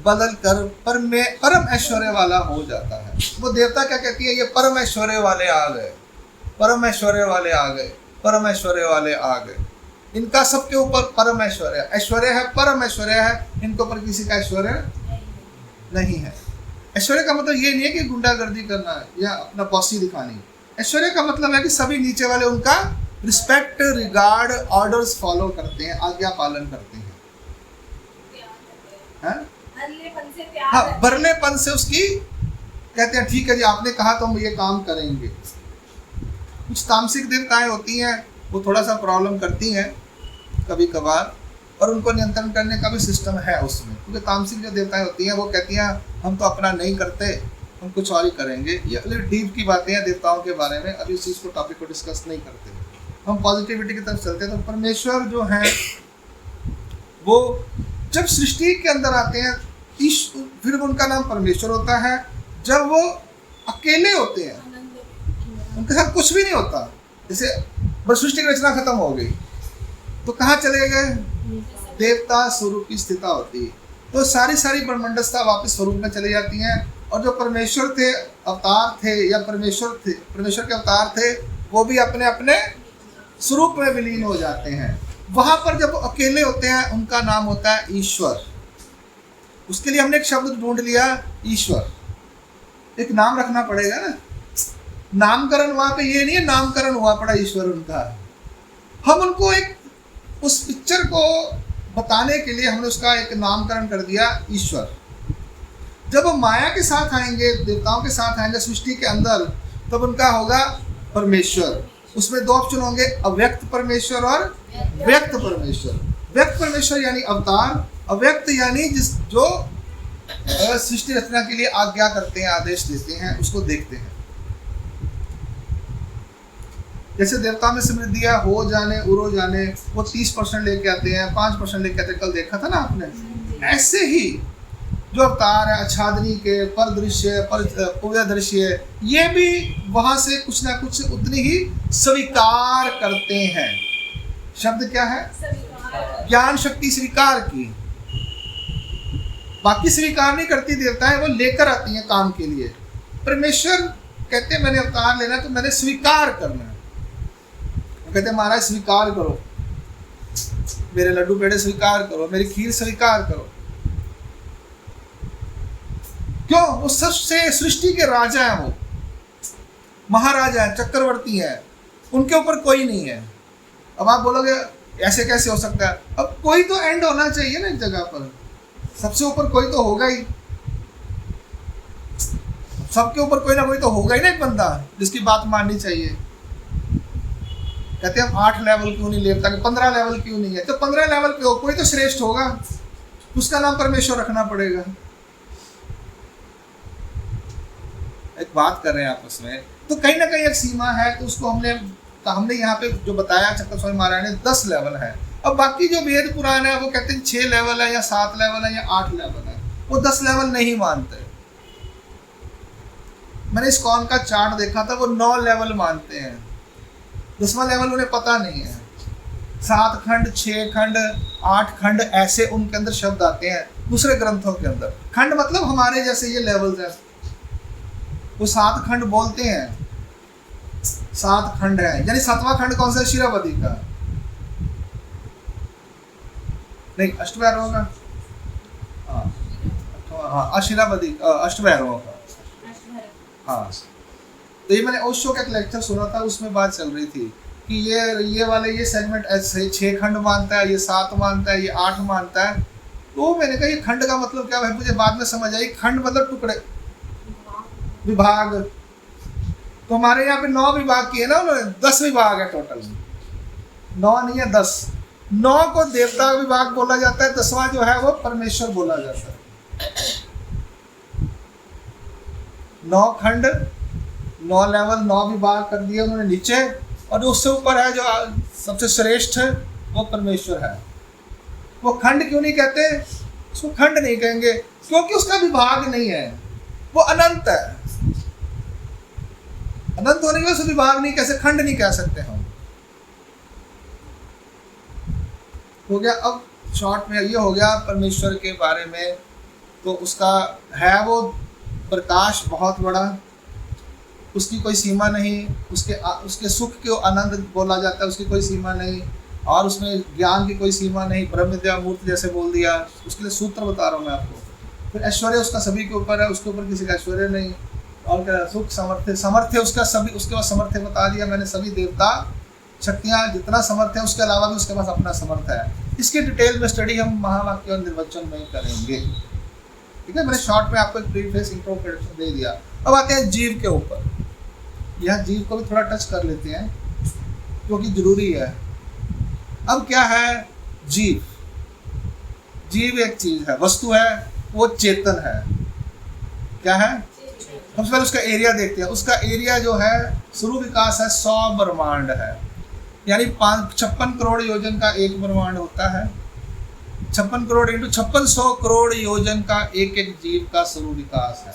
बदल कर परम ऐश्वर्य वाला हो जाता है। वो देवता क्या कहती है, ये परम ऐश्वर्य वाले आ गए, परम ऐश्वर्य वाले आ गए, परम ऐश्वर्य वाले आ गए। इनका सबके ऊपर परम ऐश्वर्य, ऐश्वर्य है, परम ऐश्वर्य है, इनके ऊपर किसी का ऐश्वर्य नहीं है। ऐश्वर्य का मतलब ये नहीं है कि गुंडागर्दी करना है या अपना बॉसी दिखानी। ऐश्वर्य का मतलब है कि सभी नीचे वाले उनका रिस्पेक्ट, रिगार्ड, ऑर्डर्स फॉलो करते हैं, आज्ञा पालन करते हैं। हाँ, भरलेपन से उसकी कहते हैं ठीक है जी आपने कहा तो हम ये काम करेंगे। कुछ तामसिक देवताएं होती हैं, वो थोड़ा सा प्रॉब्लम करती हैं कभी कभार, और उनको नियंत्रण करने का भी सिस्टम है उसमें। क्योंकि तामसिक जो देवताएं होती हैं वो कहती हैं हम तो अपना नहीं करते, हम कुछ और ही करेंगे। ये डीप की बातें हैं देवताओं के बारे में, अभी इस चीज़ को टॉपिक को डिस्कस नहीं करते। हम पॉजिटिविटी की तरफ चलते हैं। तो परमेश्वर जो है वो जब सृष्टि के अंदर आते हैं फिर उनका नाम परमेश्वर होता है। जब वो अकेले होते हैं, उनके साथ कुछ भी नहीं होता, जैसे सृष्टि की रचना खत्म हो गई तो कहाँ चले गए? देवता स्वरूप की स्थिति होती है, तो सारी ब्रह्मंडस्था वापस स्वरूप में चली जाती हैं। और जो परमेश्वर थे, अवतार थे या परमेश्वर के अवतार थे, वो भी अपने अपने स्वरूप में विलीन हो जाते हैं। वहां पर जब अकेले होते हैं उनका नाम होता है ईश्वर। उसके लिए हमने एक शब्द ढूंढ लिया, ईश्वर। एक नाम रखना पड़ेगा ना, नामकरण वहां पे ये नहीं है नामकरण हुआ पड़ा ईश्वर उनका। हम उनको एक उस पिक्चर को बताने के लिए हमने उसका एक नामकरण कर दिया ईश्वर। जब वो माया के साथ आएंगे, देवताओं के साथ आएंगे सृष्टि के अंदर, तब उनका होगा परमेश्वर। उसमें दो ऑप्शन होंगे, अव्यक्त परमेश्वर और व्यक्त परमेश्वर। व्यक्त परमेश्वर यानी अवतार, अव्यक्त यानी जो सृष्टि रचना के लिए आज्ञा करते हैं, आदेश देते हैं, उसको देखते हैं। जैसे देवता में समृद्धियाँ हो जाने उड़ो जाने, वो 30% लेके आते हैं, 5% लेके आते हैं, कल देखा था ना आपने। ऐसे ही जो अवतार है आच्छादनी के, पर दृश्य, पर पूर्व दृश्य, ये भी वहां से कुछ ना कुछ उतनी ही स्वीकार करते हैं। शब्द क्या है? ज्ञान शक्ति स्वीकार की, बाकी स्वीकार नहीं करती देवताएं, वो लेकर आती हैं काम के लिए। परमेश्वर कहते हैं मैंने अवतार लेना तो मैंने स्वीकार करना है। वो कहते हैं महाराज स्वीकार करो, मेरे लड्डू पेड़े स्वीकार करो, मेरी खीर स्वीकार करो। क्यों? वो सबसे सृष्टि के राजा हैं, वो महाराजा हैं, चक्रवर्ती हैं, उनके ऊपर कोई नहीं है। अब आप बोलोगे ऐसे कैसे हो सकता है? अब कोई तो एंड होना चाहिए ना, एक जगह पर सबसे ऊपर कोई तो होगा ही, सबके ऊपर कोई ना कोई तो होगा ही ना, एक बंदा जिसकी बात माननी चाहिए। कहते हैं हम 8 लेवल क्यों नहीं लेता, 15 लेवल क्यों नहीं है? तो 15 लेवल पे हो, कोई तो श्रेष्ठ होगा, उसका नाम परमेश्वर रखना पड़ेगा। एक बात कर रहे हैं आपस में, तो कहीं ना कहीं एक सीमा है, तो उसको हमने यहाँ पे जो बताया चक्कर स्वामी महाराज ने 10 लेवल है। अब बाकी जो वेद पुराण है वो कहते हैं 6 लेवल है या 7 लेवल है या 8 लेवल है, वो 10 लेवल नहीं मानते। मैंने इस कौन का चार्ट देखा था, वो 9 लेवल मानते हैं, 10वां लेवल उन्हें पता नहीं है। 7 खंड, 6 खंड, 8 खंड, ऐसे उनके अंदर शब्द आते हैं दूसरे ग्रंथों के अंदर। खंड मतलब हमारे जैसे ये लेवल्स हैं, वो 7 खंड बोलते हैं, 7 खंड है। यानी 7वां खंड कौन सा? शिरावती का नहीं, अष्टभैरव का, हाँ अशिरावती, अष्टभैरव का, हाँ। तो ये मैंने ओशो का एक लेक्चर सुना था, उसमें बात चल रही थी कि ये वाले ये सेगमेंट ऐसे 6 खंड मानता है, ये 7 मानता है, ये 8 मानता है। तो मैंने कहा ये खंड का मतलब क्या है? मुझे बाद में समझ आई, खंड मतलब टुकड़े, विभाग। तो हमारे यहाँ पे 9 विभाग किए ना उन्होंने, 10 विभाग है टोटल, 9 नहीं है 10। 9 को देवता विभाग बोला जाता है, 10वां जो है वो परमेश्वर बोला जाता है। 9 खंड, 9 लेवल, 9 विभाग कर दिए उन्होंने नीचे, और उससे ऊपर है जो सबसे श्रेष्ठ है वो परमेश्वर है। वो खंड क्यों नहीं कहते? उसको खंड नहीं कहेंगे क्योंकि उसका विभाग नहीं है, वो अनंत है। अनंत होने के उसका विभाग नहीं, कैसे खंड नहीं कह सकते हम। हो गया। अब शॉर्ट में ये हो गया परमेश्वर के बारे में। तो उसका है वो प्रकाश बहुत बड़ा, उसकी कोई सीमा नहीं, उसके सुख को आनंद बोला जाता है, उसकी कोई सीमा नहीं, और उसमें ज्ञान की कोई सीमा नहीं। ब्रह्म विद्या मूर्ति जैसे बोल दिया, उसके लिए सूत्र बता रहा हूँ मैं आपको। फिर ऐश्वर्य उसका सभी के ऊपर है, उसके ऊपर किसी का ऐश्वर्य नहीं। और क्या? सुख, समर्थ्य उसका सभी, उसके पास समर्थ्य बता दिया मैंने, सभी देवता शक्तियाँ जितना समर्थ है, उसके अलावा भी उसके पास अपना समर्थ है। इसकी डिटेल में स्टडी हम महावाक्य और निर्वचन में करेंगे, ठीक है। मैंने शॉर्ट में आपको एक प्रीफेस इंट्रोडक्शन दे दिया। अब आते हैं जीव के ऊपर। यह जीव को भी थोड़ा टच कर लेते हैं क्योंकि जरूरी है। अब क्या है जीव? जीव एक चीज है, वस्तु है, वो चेतन है। क्या है? सबसे पहले उसका एरिया देखते हैं। उसका एरिया जो है शुरू विकास है 100 ब्रह्मांड है, यानी 56 करोड़ योजन का एक ब्रह्मांड होता है। 56 करोड़ इंटू 5600 करोड़ योजन का एक एक जीव का शुरू विकास है।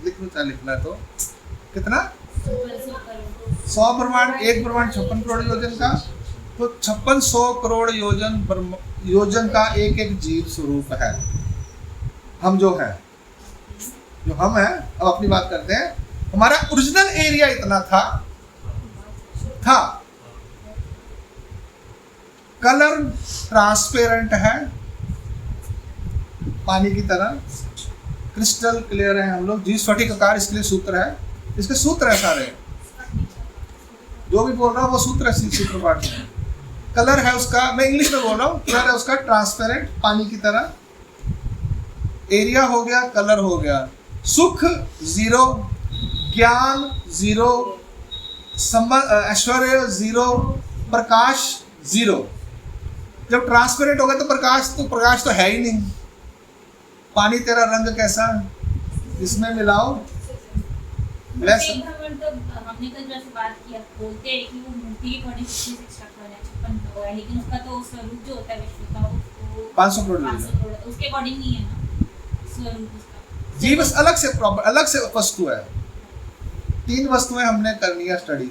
लिखना तो कितना? 100 ब्रह्मांड, एक ब्रह्मांड 56 करोड़ योजन का, तो 5600 करोड़ योजन का एक एक जीव स्वरूप है। हम जो है, जो हम है, अब अपनी बात करते हैं। हमारा ओरिजिनल एरिया इतना था कलर ट्रांसपेरेंट है, पानी की तरह क्रिस्टल क्लियर है। हम लोग जी स्फटिक आकार, इसके लिए सूत्र है, इसके सूत्र है सारे, जो भी बोल रहा हूँ वो सूत्र है, सूत्र पाठ में। कलर है उसका, मैं इंग्लिश में बोल रहा हूँ, कलर है उसका ट्रांसपेरेंट, पानी की तरह। एरिया हो गया, कलर हो गया। सुख 0, ज्ञान 0, ऐश्वर्य 0, प्रकाश 0। जब ट्रांसपेरेंट हो गया तो प्रकाश तो है ही नहीं। पानी तेरा रंग कैसा, इसमें मिलाओ वैसा। आपने कई बार से बात किया, बोलते हैं कि वो मूर्ति के अकॉर्डिंग 56 है, 56 करोड़ है, लेकिन उसका तो स्वरूप जो होता है विष्णु का वो 500 करोड़ 500 करोड़ है, उसके अकॉर्डिंग नहीं है ना स्वरूप उसका। जी बस अलग से प्रॉपर अलग से वस्तु है। 3 वस्तुएं हमने करनी है स्टडी,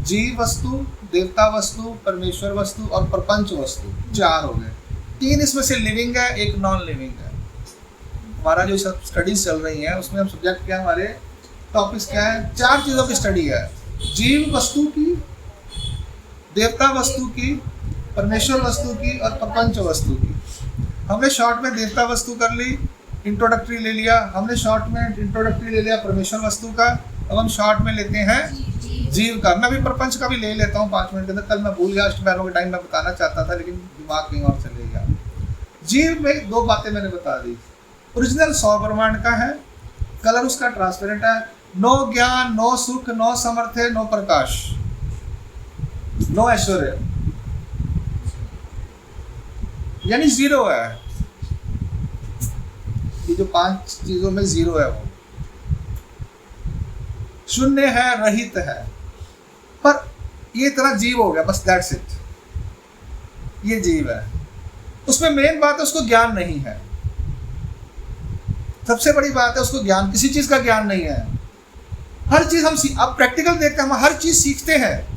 जीव वस्तु, देवता वस्तु, परमेश्वर वस्तु और प्रपंच वस्तु, 4 हो गए। 3 इसमें से लिविंग है, एक नॉन लिविंग है। हमारा जो सब स्टडीज चल रही है उसमें हम सब्जेक्ट क्या, हमारे टॉपिक्स क्या है, 4 चीज़ों की स्टडी है, जीव वस्तु की, देवता वस्तु की, परमेश्वर वस्तु की और प्रपंच वस्तु की। हमने शॉर्ट में देवता वस्तु कर ली, इंट्रोडक्टरी ले लिया, हमने शॉर्ट में इंट्रोडक्टरी ले लिया परमेश्वर वस्तु का, अब हम शॉर्ट में लेते हैं जीव का। मैं भी प्रपंच का भी ले लेता हूँ 5 मिनट के अंदर, कल मैं भूल गया, अष्टभैरव के टाइम में बताना चाहता था लेकिन दिमाग कहीं और चले गया। जीव में 2 बातें मैंने बता दी, ओरिजिनल 100 ब्रह्मांड का है, कलर उसका ट्रांसपेरेंट है, नो ज्ञान, नो सुख, नो समर्थ, नो प्रकाश, नो ऐश्वर्य, यानी 0 है। ये जो 5 चीजों में 0 है, वो शून्य है, रहित है, पर ये इतना जीव हो गया, बस दैट्स इट, ये जीव है। उसमें मेन बात है उसको ज्ञान नहीं है, सबसे बड़ी बात है उसको ज्ञान, किसी चीज का ज्ञान नहीं है। हर चीज हम अब प्रैक्टिकल देखते हैं, हम हर चीज सीखते हैं।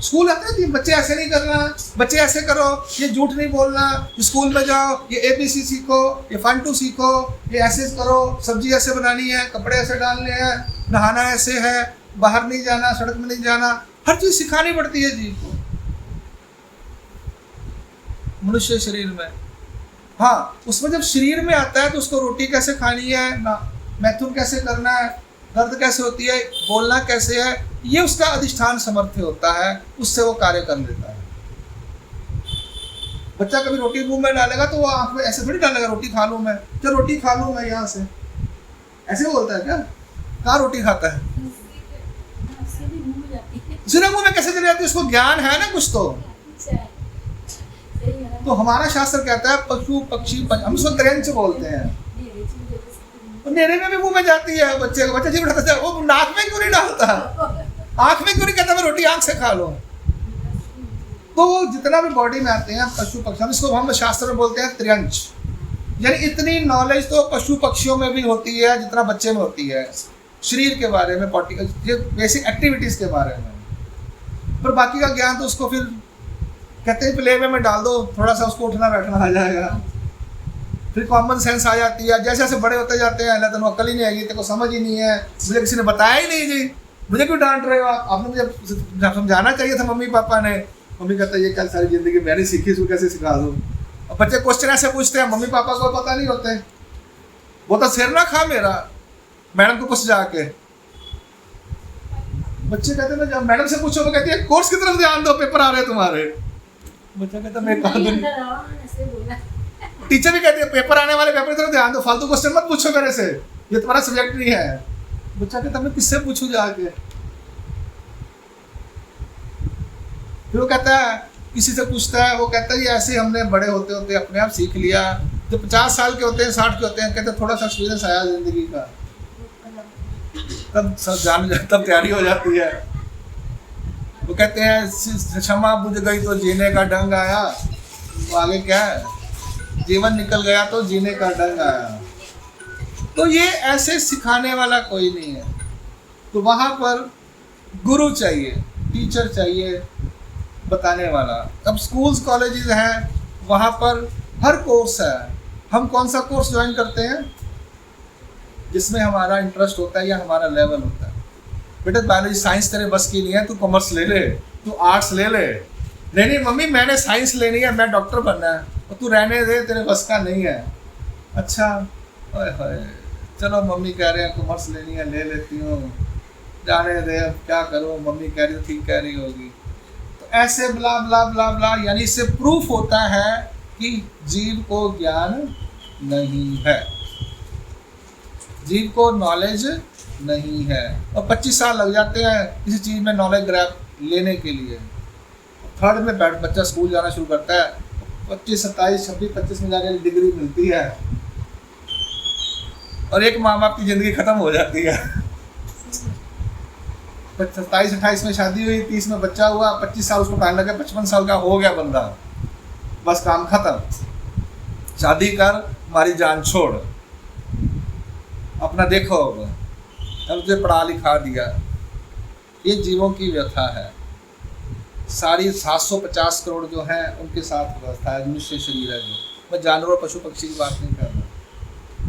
स्कूल आते हैं कि बच्चे ऐसे नहीं करना, बच्चे ऐसे करो, ये झूठ नहीं बोलना, स्कूल में जाओ, ये ABC सीखो, ये 1 2 सीखो, ये ऐसे करो, सब्जी ऐसे बनानी है, कपड़े ऐसे डालने हैं, नहाना ऐसे है, बाहर नहीं जाना, सड़क में नहीं जाना, हर चीज सिखानी पड़ती है जीव को मनुष्य शरीर में। हाँ, उसमें जब शरीर में आता है तो उसको रोटी कैसे खानी है ना, मैथुन कैसे करना है, दर्द कैसे होती है, बोलना कैसे है, ये उसका अधिष्ठान सामर्थ्य होता है, उससे वो कार्य कर लेता है। बच्चा कभी रोटी मुंह में डालेगा तो वो आंख में ऐसे थोड़ी डालेगा, रोटी खा लूँ मैं, चल रोटी खा लूँ मैं यहाँ से, ऐसे बोलता है क्या? कहाँ रोटी खाता है? सीधे मुंह में कैसे चली जाती है? उसको ज्ञान है ना कुछ तो हमारा शास्त्र कहता है पशु पक्षी हम उसको त्रयंच बोलते हैं, नेरे में भी मुंह में जाती है बच्चे को, बच्चा जी उठाता है, वो नाक में क्यों नहीं डालता, आंख में क्यों नहीं कहता मैं रोटी आंख से खा लो। तो जितना भी बॉडी में आते हैं पशु पक्षी, हम इसको हम शास्त्र में बोलते हैं त्रियंच, यानी इतनी नॉलेज तो पशु पक्षियों में भी होती है जितना बच्चे में होती है, शरीर के बारे में, बेसिक एक्टिविटीज के बारे में। पर बाकी का ज्ञान तो उसको फिर कहते हैं प्ले में डाल दो, थोड़ा सा उसको उठना बैठना आ जाएगा, फिर कॉमन सेंस आ जाती है। जैसे जैसे बड़े होते जाते हैं, अल्लाह तेन अक्ल ही नहीं आएगी, तेरे को समझ ही नहीं है, मुझे किसी ने बताया ही नहीं जी, मुझे क्यों डांट रहे हो आप, आपने मुझे समझाना चाहिए था मम्मी पापा ने। मम्मी कहता है ये कल सारी जिंदगी मैंने सीखी, इसको कैसे सिखा दूँ। और बच्चे क्वेश्चन ऐसे पूछते हैं, मम्मी पापा को पता नहीं होते, वो तो सिर ना खा मेरा, मैडम को पूछ जाके। बच्चे कहते हैं जब मैडम से पूछो वो कहती है कोर्स की तरफ ध्यान दो, पेपर आ रहे हैं तुम्हारे। बच्चा कहता है मैं कहा दूँ, टीचर भी कहती है पेपर आने वाले, पेपर की तरफ ध्यान दो, फालतू क्वेश्चन मत पूछो मेरे से, ये तुम्हारा सब्जेक्ट नहीं है। बच्चा कहता मैं किससे पूछूं जाके, फिर वो कहता है किसी से पूछता है, वो कहता है ये ऐसे हमने बड़े होते होते अपने आप सीख लिया। जब 50 साल के होते हैं, 60 के होते हैं, कहते थोड़ा सा एक्सपीरियंस आया जिंदगी का, तब सब जान तब तैयारी हो जाती है। वो कहते हैं क्षमा बुझ गई तो जीने का ढंग आया, तो आगे क्या है, जीवन निकल गया तो जीने का ढंग आया। तो ये ऐसे सिखाने वाला कोई नहीं है, तो वहाँ पर गुरु चाहिए, टीचर चाहिए बताने वाला। अब स्कूल्स कॉलेजेस हैं, वहाँ पर हर कोर्स है। हम कौन सा कोर्स ज्वाइन करते हैं जिसमें हमारा इंटरेस्ट होता है या हमारा लेवल होता है। बेटा बायोलॉजी साइंस तेरे बस की नहीं है, तू कॉमर्स ले ले, तू आर्ट्स ले ले। नहीं मम्मी मैंने साइंस लेनी है, मैं डॉक्टर बनना है, और तू रहने दे, तेरे बस का नहीं है। अच्छा चलो मम्मी कह रहे हैं कॉमर्स लेनी है, ले लेती हूँ, जाने दे, अब क्या करूँ, मम्मी कह रही ठीक कह रही होगी। तो ऐसे ब्ला ब्ला ब्ला ब्ला, यानी इससे प्रूफ होता है कि जीव को ज्ञान नहीं है, जीव को नॉलेज नहीं है। और 25 साल लग जाते हैं किसी चीज़ में नॉलेज ग्रैब लेने के लिए। 3rd में बच्चा स्कूल जाना शुरू करता है, 25, 27, 26, 25 में जाकर डिग्री मिलती है, और एक माँ बाप की ज़िंदगी ख़त्म हो जाती है। 27-28 में शादी हुई, 30 में बच्चा हुआ, 25 साल उसको टाइम लगा, 55 साल का हो गया बंदा, बस काम खत्म, शादी कर, हमारी जान छोड़, अपना देखो, अब तुझे पढ़ा लिखा दिया। ये जीवों की व्यथा है। सारी 750 करोड़ जो है उनके साथ व्यवस्था है, मनुष्य शरीर है जो, मैं जानवर पशु पक्षी की बात नहीं कर रहा।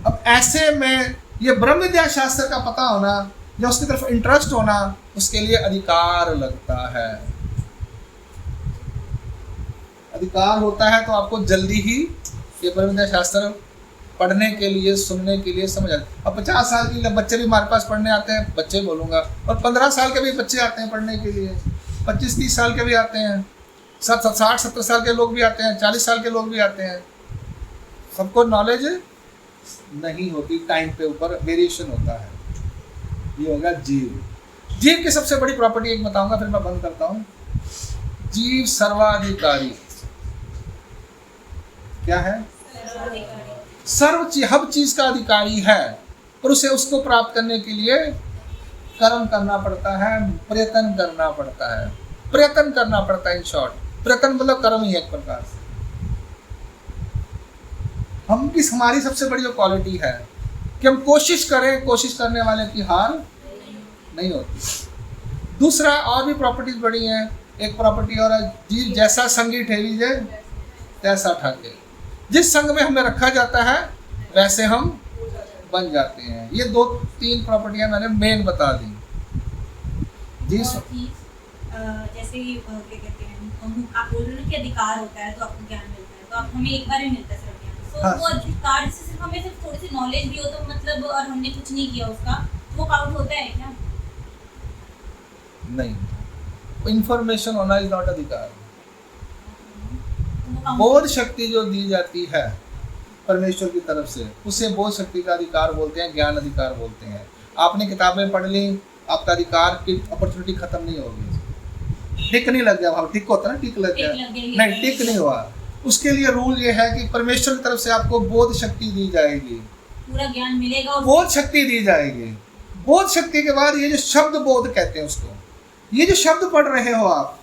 अब ऐसे में ये ब्रह्म विद्या शास्त्र का पता होना या उसकी तरफ इंटरेस्ट होना, उसके लिए अधिकार लगता है। अधिकार होता है तो आपको जल्दी ही ये ब्रह्म विद्या शास्त्र पढ़ने के लिए, सुनने के लिए समझ आते। अब 50 साल के बच्चे भी हमारे पास पढ़ने आते हैं, बच्चे बोलूँगा, और 15 साल के भी बच्चे आते हैं पढ़ने के लिए, 25-30 साल के भी आते हैं, 60-70 साल के लोग भी आते हैं, 40 साल के लोग भी आते हैं। सबको नॉलेज नहीं होती, टाइम पे ऊपर वेरिएशन होता है। ये होगा जीव। जीव की सबसे बड़ी प्रॉपर्टी एक बताऊंगा, फिर मैं बंद करता हूँ। जीव सर्वाधिकारी क्या है? हर चीज का अधिकारी है, और उसे उसको प्राप्त करने के लिए कर्म करना पड़ता है, प्रयत्न करना पड़ता है, प्रयत्न करना पड़ता है। इन शॉर्ट, प्रयत्न मतलब कर्म ही एक प्रकार से। हमारी सबसे बड़ी जो क्वालिटी है कि हम कोशिश करें, कोशिश करने वाले की हार नहीं होती। दूसरा, और भी प्रॉपर्टीज बड़ी हैं। एक प्रॉपर्टी और है, जीव जैसा संगी ठेवी जे तैसा ठाके। जिस संग में हमें रखा जाता है वैसे हम बन जाते हैं। ये 2-3 प्रॉपर्टियां मैंने मेन बता दी। जी जैसे क्या कहते हैं, आप बोल रहे हो कि अधिकार होता है तो आपको ज्ञान मिलता है, तो आप हमें एक बार ही मिलता है सिर्फ ज्ञान। तो हाँ। वो अधिकार से सिर्फ हमें सिर्फ थोड़ी सी नॉलेज भी हो तो मतलब, और हमने कुछ नहीं किया उसका, वो काउंट होता है क्या? नहीं, इंफॉर्मेशन होना इज नॉट अधिकार। तो बोध शक्ति जो दी जाती है परमेश्वर की तरफ से, उसे बोध शक्ति का अधिकार बोलते हैं, ज्ञान अधिकार बोलते हैं। आपने किताबें पढ़ ली, आपका अधिकार की अपॉर्चुनिटी खत्म नहीं होगी। टिक नहीं लग गया, वहाँ टिक होता है ना, टिक लग गया, नहीं, टिक नहीं हुआ। उसके लिए रूल ये है कि परमेश्वर की तरफ से आपको बोध शक्ति दी जाएगी, पूरा ज्ञान मिलेगा, और बोध शक्ति दी जाएगी। बोध शक्ति के बाद ये जो शब्द बोध कहते हैं उसको, ये जो शब्द पढ़ रहे हो आप,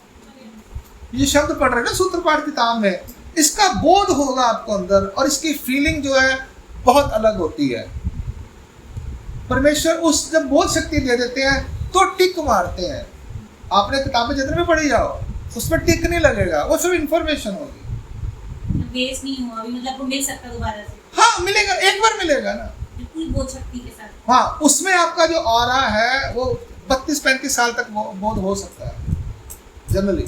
ये शब्द पढ़ रहे हैं ना सूत्रपाठ किताब में, इसका बोध होगा आपको अंदर, और इसकी फीलिंग जो है बहुत अलग होती है। परमेश्वर उस जब बोध शक्ति दे देते हैं तो टिक मारते हैं। आपने किताबें जितने भी पढ़ी जाओ उसमें टिक नहीं लगेगा, वो सिर्फ इंफॉर्मेशन होगी, वेस्ट नहीं हुआ अभी, मतलब वो मिल सकता है दोबारा से। हाँ मिलेगा, एक बार मिलेगा ना, पूरी बोध शक्ति के साथ। हाँ, उसमें आपका जो ऑरा है वो 32-35 साल तक बोध हो सकता है जनरली।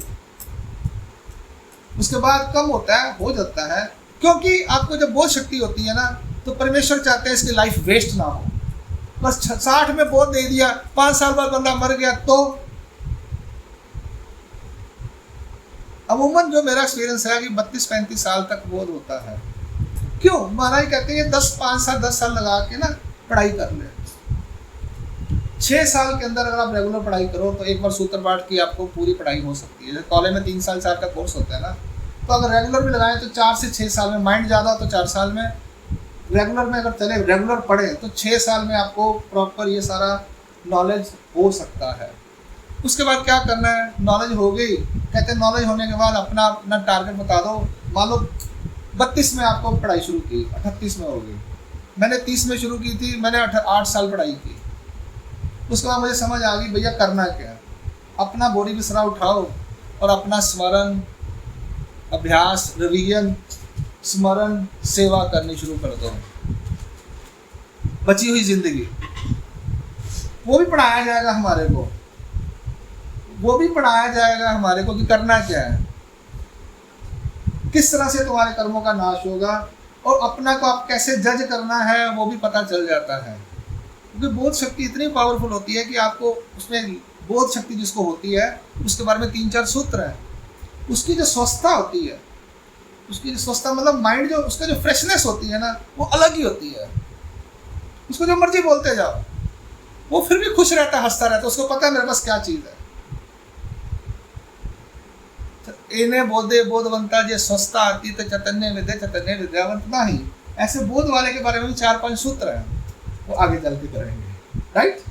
उसके बाद कम होता है, हो जाता है, क्योंकि आपको जब बोध शक्ति होती है ना तो परमेश्वर चाहते हैं इसकी लाइफ वेस्ट ना हो। बस 60 में बोध दे दिया, 5 साल बाद बंदा मर गया, तो अमूमन जो मेरा एक्सपीरियंस है कि 32-35 साल तक बोध होता है। क्यों? महाराज कहते हैं 10 साल लगा के ना पढ़ाई कर ले। 6 साल के अंदर अगर आप रेगुलर पढ़ाई करो तो एक बार सूत्रपाठ की आपको पूरी पढ़ाई हो सकती है। जैसे कॉलेज में 3 साल 4 का कोर्स होता है ना, तो अगर रेगुलर भी लगाएं तो 4 से 6 साल में, माइंड ज़्यादा हो तो 4 साल में, रेगुलर में अगर चले, रेगुलर पढ़े तो 6 साल में आपको प्रॉपर ये सारा नॉलेज हो सकता है। उसके बाद क्या करना है? नॉलेज हो गई, कहते हैं नॉलेज होने के बाद अपना टारगेट बता दो। मान लो 32 में आपको पढ़ाई शुरू की, 38 में हो गई, मैंने 30 में शुरू की थी, मैंने 8 साल पढ़ाई की। उसके बाद मुझे समझ आ गई भैया करना क्या। अपना बोरी बिसरा उठाओ और अपना स्मरण, अभ्यास, रिवीजन, स्मरण, सेवा करनी शुरू कर दो। बची हुई जिंदगी वो भी पढ़ाया जाएगा हमारे को, वो भी पढ़ाया जाएगा हमारे को कि करना क्या है, किस तरह से तुम्हारे कर्मों का नाश होगा, और अपना को आप कैसे जज करना है वो भी पता चल जाता है। क्योंकि बोध शक्ति इतनी पावरफुल होती है कि आपको उसमें, बोध शक्ति जिसको होती है उसके बारे में 3-4 सूत्र हैं। उसकी जो स्वस्थता होती है, उसकी जो स्वस्थता मतलब माइंड जो, उसका जो फ्रेशनेस होती है ना, वो अलग ही होती है। उसको जो मर्जी बोलते जाओ वो फिर भी खुश रहता है, हंसता रहता है, उसको पता है मेरे पास क्या चीज़ है। इन्हें बोधे बोधवंता जे स्वस्थता आती तो चैतन्य विद्या चैतन्य विद्यावंत नहीं। ऐसे बोध वाले के बारे में भी 4-5 सूत्र हैं, वो आगे चल के करेंगे, राइट।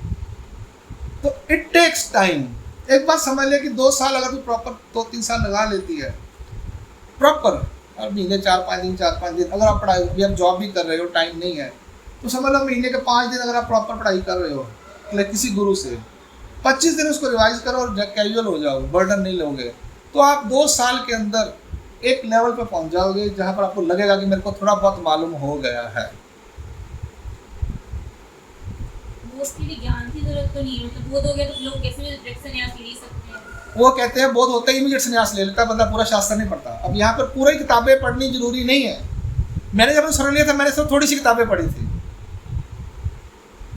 तो इट टेक्स टाइम। एक बात समझ ले कि 2 साल अगर तू प्रॉपर 2-3 साल लगा लेती है प्रॉपर, और महीने 4-5 दिन अगर आप पढ़ाई, अभी आप जॉब भी कर रहे हो, टाइम नहीं है तो समझ लो महीने के 5 दिन अगर आप प्रॉपर पढ़ाई कर रहे हो किसी गुरु से, 25 दिन उसको रिवाइज करो और कैजुअल हो जाओ, बर्डन नहीं लोगे, तो आप 2 साल के अंदर एक लेवल पर पहुंच जाओगे जहां पर आपको लगेगा कि मेरे को थोड़ा बहुत मालूम हो गया है। वो उसके लिए ज्ञान की जरूरत तो नहीं है, मतलब बोध हो गया तो लोग कैसे भी डायरेक्ट संन्यास ले सकते हैं। वो कहते हैं बोध होता ही इमीडिएट संन्यास ले लेता बंदा, पूरा शास्त्र नहीं पढ़ता। अब यहाँ पर पूरी किताबें पढ़नी जरूरी नहीं है। मैंने जब अनुसरण लिया था मैंने सिर्फ थोड़ी सी किताबें पढ़ी थी,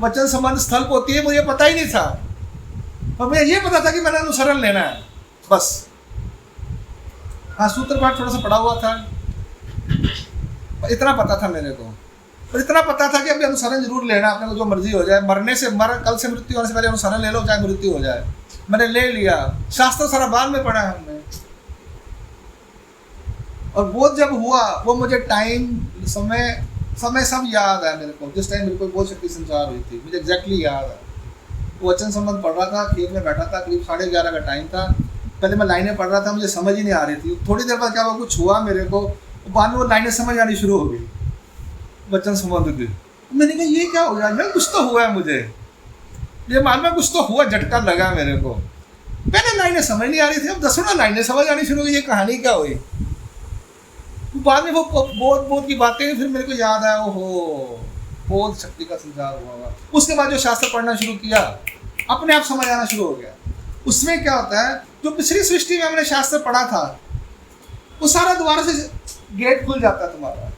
वचन संबंध स्थल होती है मुझे पता ही नहीं था, और मुझे ये पता था कि मैंने अनुसरण लेना है बस। हाँ, सूत्र पाठ थोड़ा सा पढ़ा हुआ था, इतना पता था मेरे को, और इतना पता था कि अभी अनुसरण जरूर लेना, अपने को जो मर्जी हो जाए, मरने से कल से मृत्यु होने से पहले अनुसरण ले लो, चाहे मृत्यु हो जाए। मैंने ले लिया, शास्त्र सारा बाद में पढ़ा है हमने। और वो जब हुआ वो मुझे टाइम समय सब याद है मेरे को। जिस टाइम मेरे को बहुत शक्ति संचार हुई थी मुझे एग्जैक्टली याद है। वो वचन संबंध पढ़ रहा था, खेत में बैठा था, करीब 11:30 का टाइम था। पहले मैं लाइनें पढ़ रहा था, मुझे समझ ही नहीं आ रही थी। थोड़ी देर बाद क्या हुआ, कुछ हुआ मेरे को, बाद में वो लाइनें समझ आनी शुरू हो गई वचन संबंध की। मैंने कहा ये क्या हो गया, मैं कुछ तो हुआ है, मुझे ये मालूम है कुछ तो हुआ, झटका लगा मेरे को। पहले लाइनें समझ नहीं आ रही थी, अब 10वां लाइनें समझ आनी शुरू हो गई, ये कहानी क्या हुई। बाद में वो बोध की बातें फिर मेरे को याद आया, ओहो बोध शक्ति का संचार हुआ। उसके बाद जो शास्त्र पढ़ना शुरू किया अपने आप समझ आना शुरू हो गया। उसमें क्या होता है, जो पिछली सृष्टि में हमने शास्त्र पढ़ा था वो सारा दोबारा से गेट खुल जाता है तुम्हारा,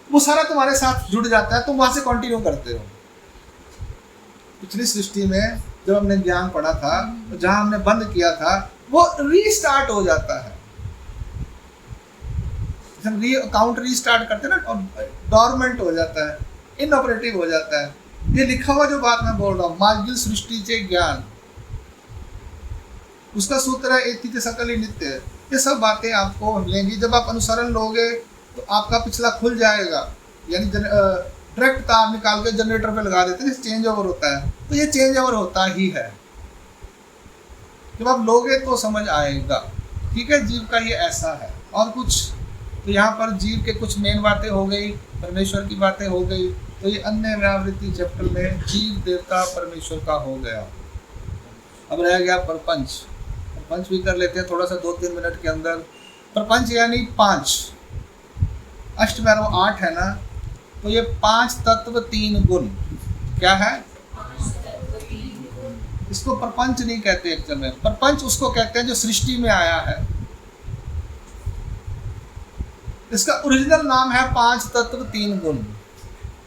वो सारा तुम्हारे साथ जुड़ जाता है, तुम वहां से कंटिन्यू करते हो। पिछली सृष्टि में जब हमने ज्ञान पढ़ा था तो जहां हमने बंद किया था वो रीस्टार्ट हो जाता है। हम अकाउंट रीस्टार्ट करते हैं ना, डॉर्मेंट हो जाता है, इनऑपरेटिव हो जाता है। ये लिखा हुआ जो बात मैं बोल रहा हूँ, मार्गिल सृष्टीचे ज्ञान, उसका सूत्र है एति सकल ही नित्य। ये सब बातें आपको मिलेंगी जब आप अनुसरण लोगे तो आपका पिछला खुल जाएगा। यानी डायरेक्ट तार निकाल के जनरेटर पे लगा देते हैं, चेंज ओवर होता है, तो ये चेंज ओवर होता ही है। जब आप लोगे तो समझ आएगा। ठीक है, जीव का ये ऐसा है। और कुछ तो यहाँ पर जीव के कुछ मेन बातें हो गई, परमेश्वर की बातें हो गई। तो ये अन्य व्यावृत्ति चैप्टर में जीव देवता परमेश्वर का हो गया। अब रह गया प्रपंच। प्रपंच भी कर लेते हैं थोड़ा सा 2-3 मिनट के अंदर। प्रपंच यानी 5 अष्टभैरव 8 है ना, तो ये 5 तत्व 3 गुण क्या है, इसको प्रपंच नहीं कहते एक्चुअल में। प्रपंच उसको कहते हैं जो सृष्टि में आया है। इसका ओरिजिनल नाम है 5 तत्व 3 गुण।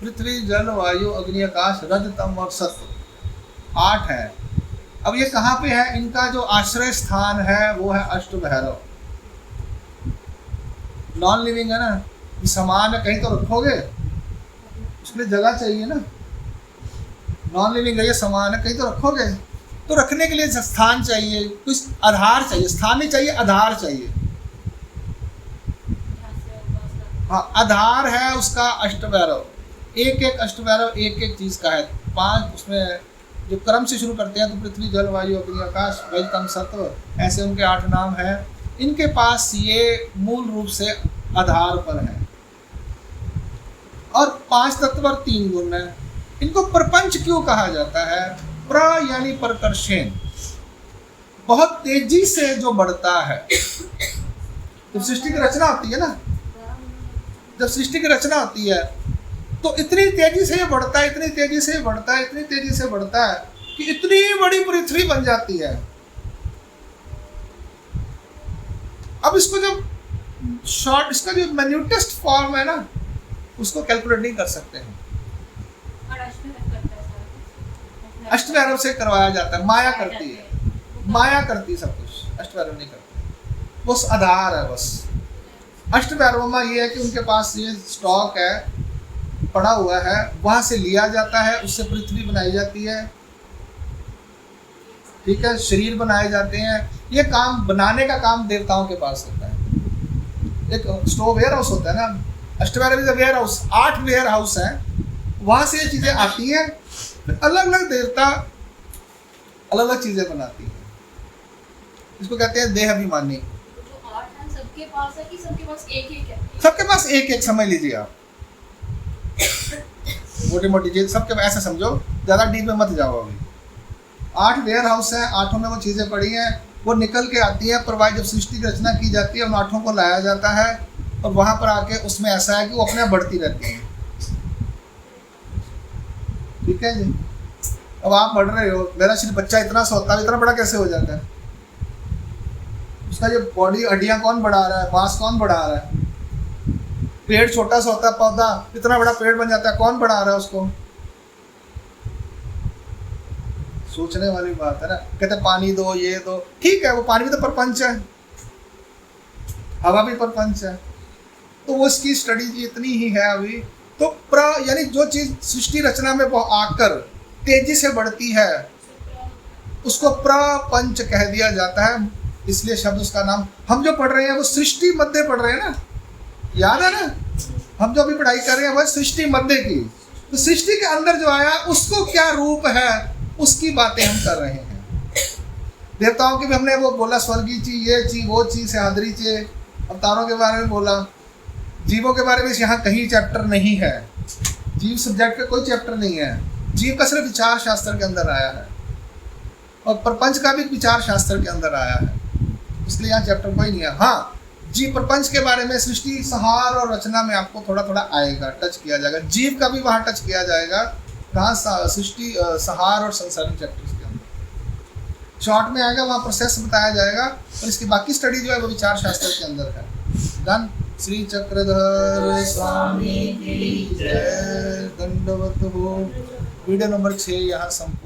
पृथ्वी जल वायु अग्नि आकाश रज तम और सत्व 8 है। अब ये कहाँ पे है, इनका जो आश्रय स्थान है वो है अष्टभैरव। नॉन लिविंग है ना, ये सामान है, कहीं तो रखोगे, उसके लिए जगह चाहिए ना। नॉन लिविंग है, ये सामान है, कहीं तो रखोगे, तो रखने के लिए स्थान चाहिए, कुछ आधार चाहिए। स्थान नहीं चाहिए, आधार चाहिए। हाँ, आधार है उसका अष्टभैरव। एक एक अष्टभैरव एक एक चीज का है। 5 उसमें जो क्रम से शुरू करते हैं तो पृथ्वी जल वायु अग्नि आकाश रज तम सत्व, ऐसे उनके 8 नाम हैं। इनके पास ये मूल रूप से आधार पर है। और 5 तत्व और 3 गुण है। इनको प्रपंच क्यों कहा जाता है? प्र यानी प्रकर्षेण, बहुत तेजी से जो बढ़ता है। जब सृष्टि की रचना होती है ना, जब सृष्टि की रचना होती है तो इतनी तेजी से ये बढ़ता है, इतनी तेजी से बढ़ता है, इतनी तेजी से बढ़ता है कि इतनी बड़ी पृथ्वी बन जाती है। अब इसको जब शॉर्ट, इसका जो मैन्यूटेस्ट फॉर्म है ना, उसको कैलकुलेट नहीं कर सकते हैं। अष्टभैरव से करवाया जाता है, माया करती है, माया करती है सब कुछ, अष्टभैरव नहीं करती। बस आधार है बस। अष्टभैरव में ये है कि उनके पास ये स्टॉक है, पड़ा हुआ है, वहां से लिया जाता है, उससे पृथ्वी बनाई जाती है। ठीक है, शरीर बनाए जाते हैं। ये काम बनाने का काम देवताओं के पास होता है। एक स्टोव वेयर हाउस होता है ना, Ashtabhairav is a warehouse, 8 warehouse है, वहां से ये चीजें आती हैं, अलग अलग देवता अलग अलग चीजें बनाती है। इसको कहते हैं देह अभिमानी। जो 8 हैं सबके पास है कि सबके पास एक एक है? सबके पास एक एक, समझ लीजिए आप, मोटी मोटी चीज सबके ऐसे समझो, ज्यादा डीप में मत जाओ। अभी 8 वेयर हाउस है, 8 में वो चीजें पड़ी हैं, वो निकल के आती है। पर जब सृष्टि की रचना की जाती है उन 8 को लाया जाता है और वहां पर आके उसमें ऐसा है कि वो अपने आप बढ़ती रहती है। ठीक है जी। अब आप बढ़ रहे हो, मेरा सिर्फ बच्चा इतना सा होता है, इतना बड़ा कैसे हो जाता है? उसका जो बॉडी हड्डियां कौन बढ़ा रहा है, मांस कौन बढ़ा रहा है? पेड़ छोटा सा होता है, पौधा इतना बड़ा पेड़ बन जाता है, कौन बढ़ा रहा है उसको? सोचने वाली बात है ना। कहते पानी दो, ये दो, ठीक है, वो पानी भी तो प्रपंच है, हवा भी प्रपंच है, तो वो इसकी स्टडी इतनी ही है अभी। तो यानी जो चीज सृष्टि रचना में आकर तेजी से बढ़ती है उसको प्रपंच कह दिया जाता है। इसलिए शब्द उसका नाम, हम जो पढ़ रहे हैं वो सृष्टि मध्य पढ़ रहे हैं ना, याद है ना? हम जो अभी पढ़ाई कर रहे हैं वह सृष्टि मध्य की। तो सृष्टि के अंदर जो आया उसको क्या रूप है उसकी बातें हम कर रहे हैं। देवताओं की भी हमने वो बोला, स्वर्गीय चीज, ये चीज, वो चीज, सहादरी चीज, अवतारों के बारे में बोला। जीवों के बारे में यहाँ कहीं चैप्टर नहीं है, जीव सब्जेक्ट का कोई चैप्टर नहीं है। जीव का सिर्फ विचार शास्त्र के अंदर आया है और प्रपंच का भी विचार शास्त्र के अंदर आया है, इसलिए यहाँ चैप्टर कोई नहीं है। हाँ, जीव प्रपंच के बारे में सृष्टि, संहार और रचना में आपको थोड़ा थोड़ा आएगा, टच किया जाएगा। जीव का भी वहाँ टच किया जाएगा, कहाँ सृष्टि, संहार और संसारण चैप्टर्स के अंदर शॉर्ट में आएगा, वहाँ प्रोसेस बताया जाएगा। और इसकी बाकी स्टडी जो है वो विचार शास्त्र के अंदर है। डन। श्री चक्रधर स्वामी की जय। दंडवत हो। वीडियो नंबर 6 यहाँ संपूर्ण।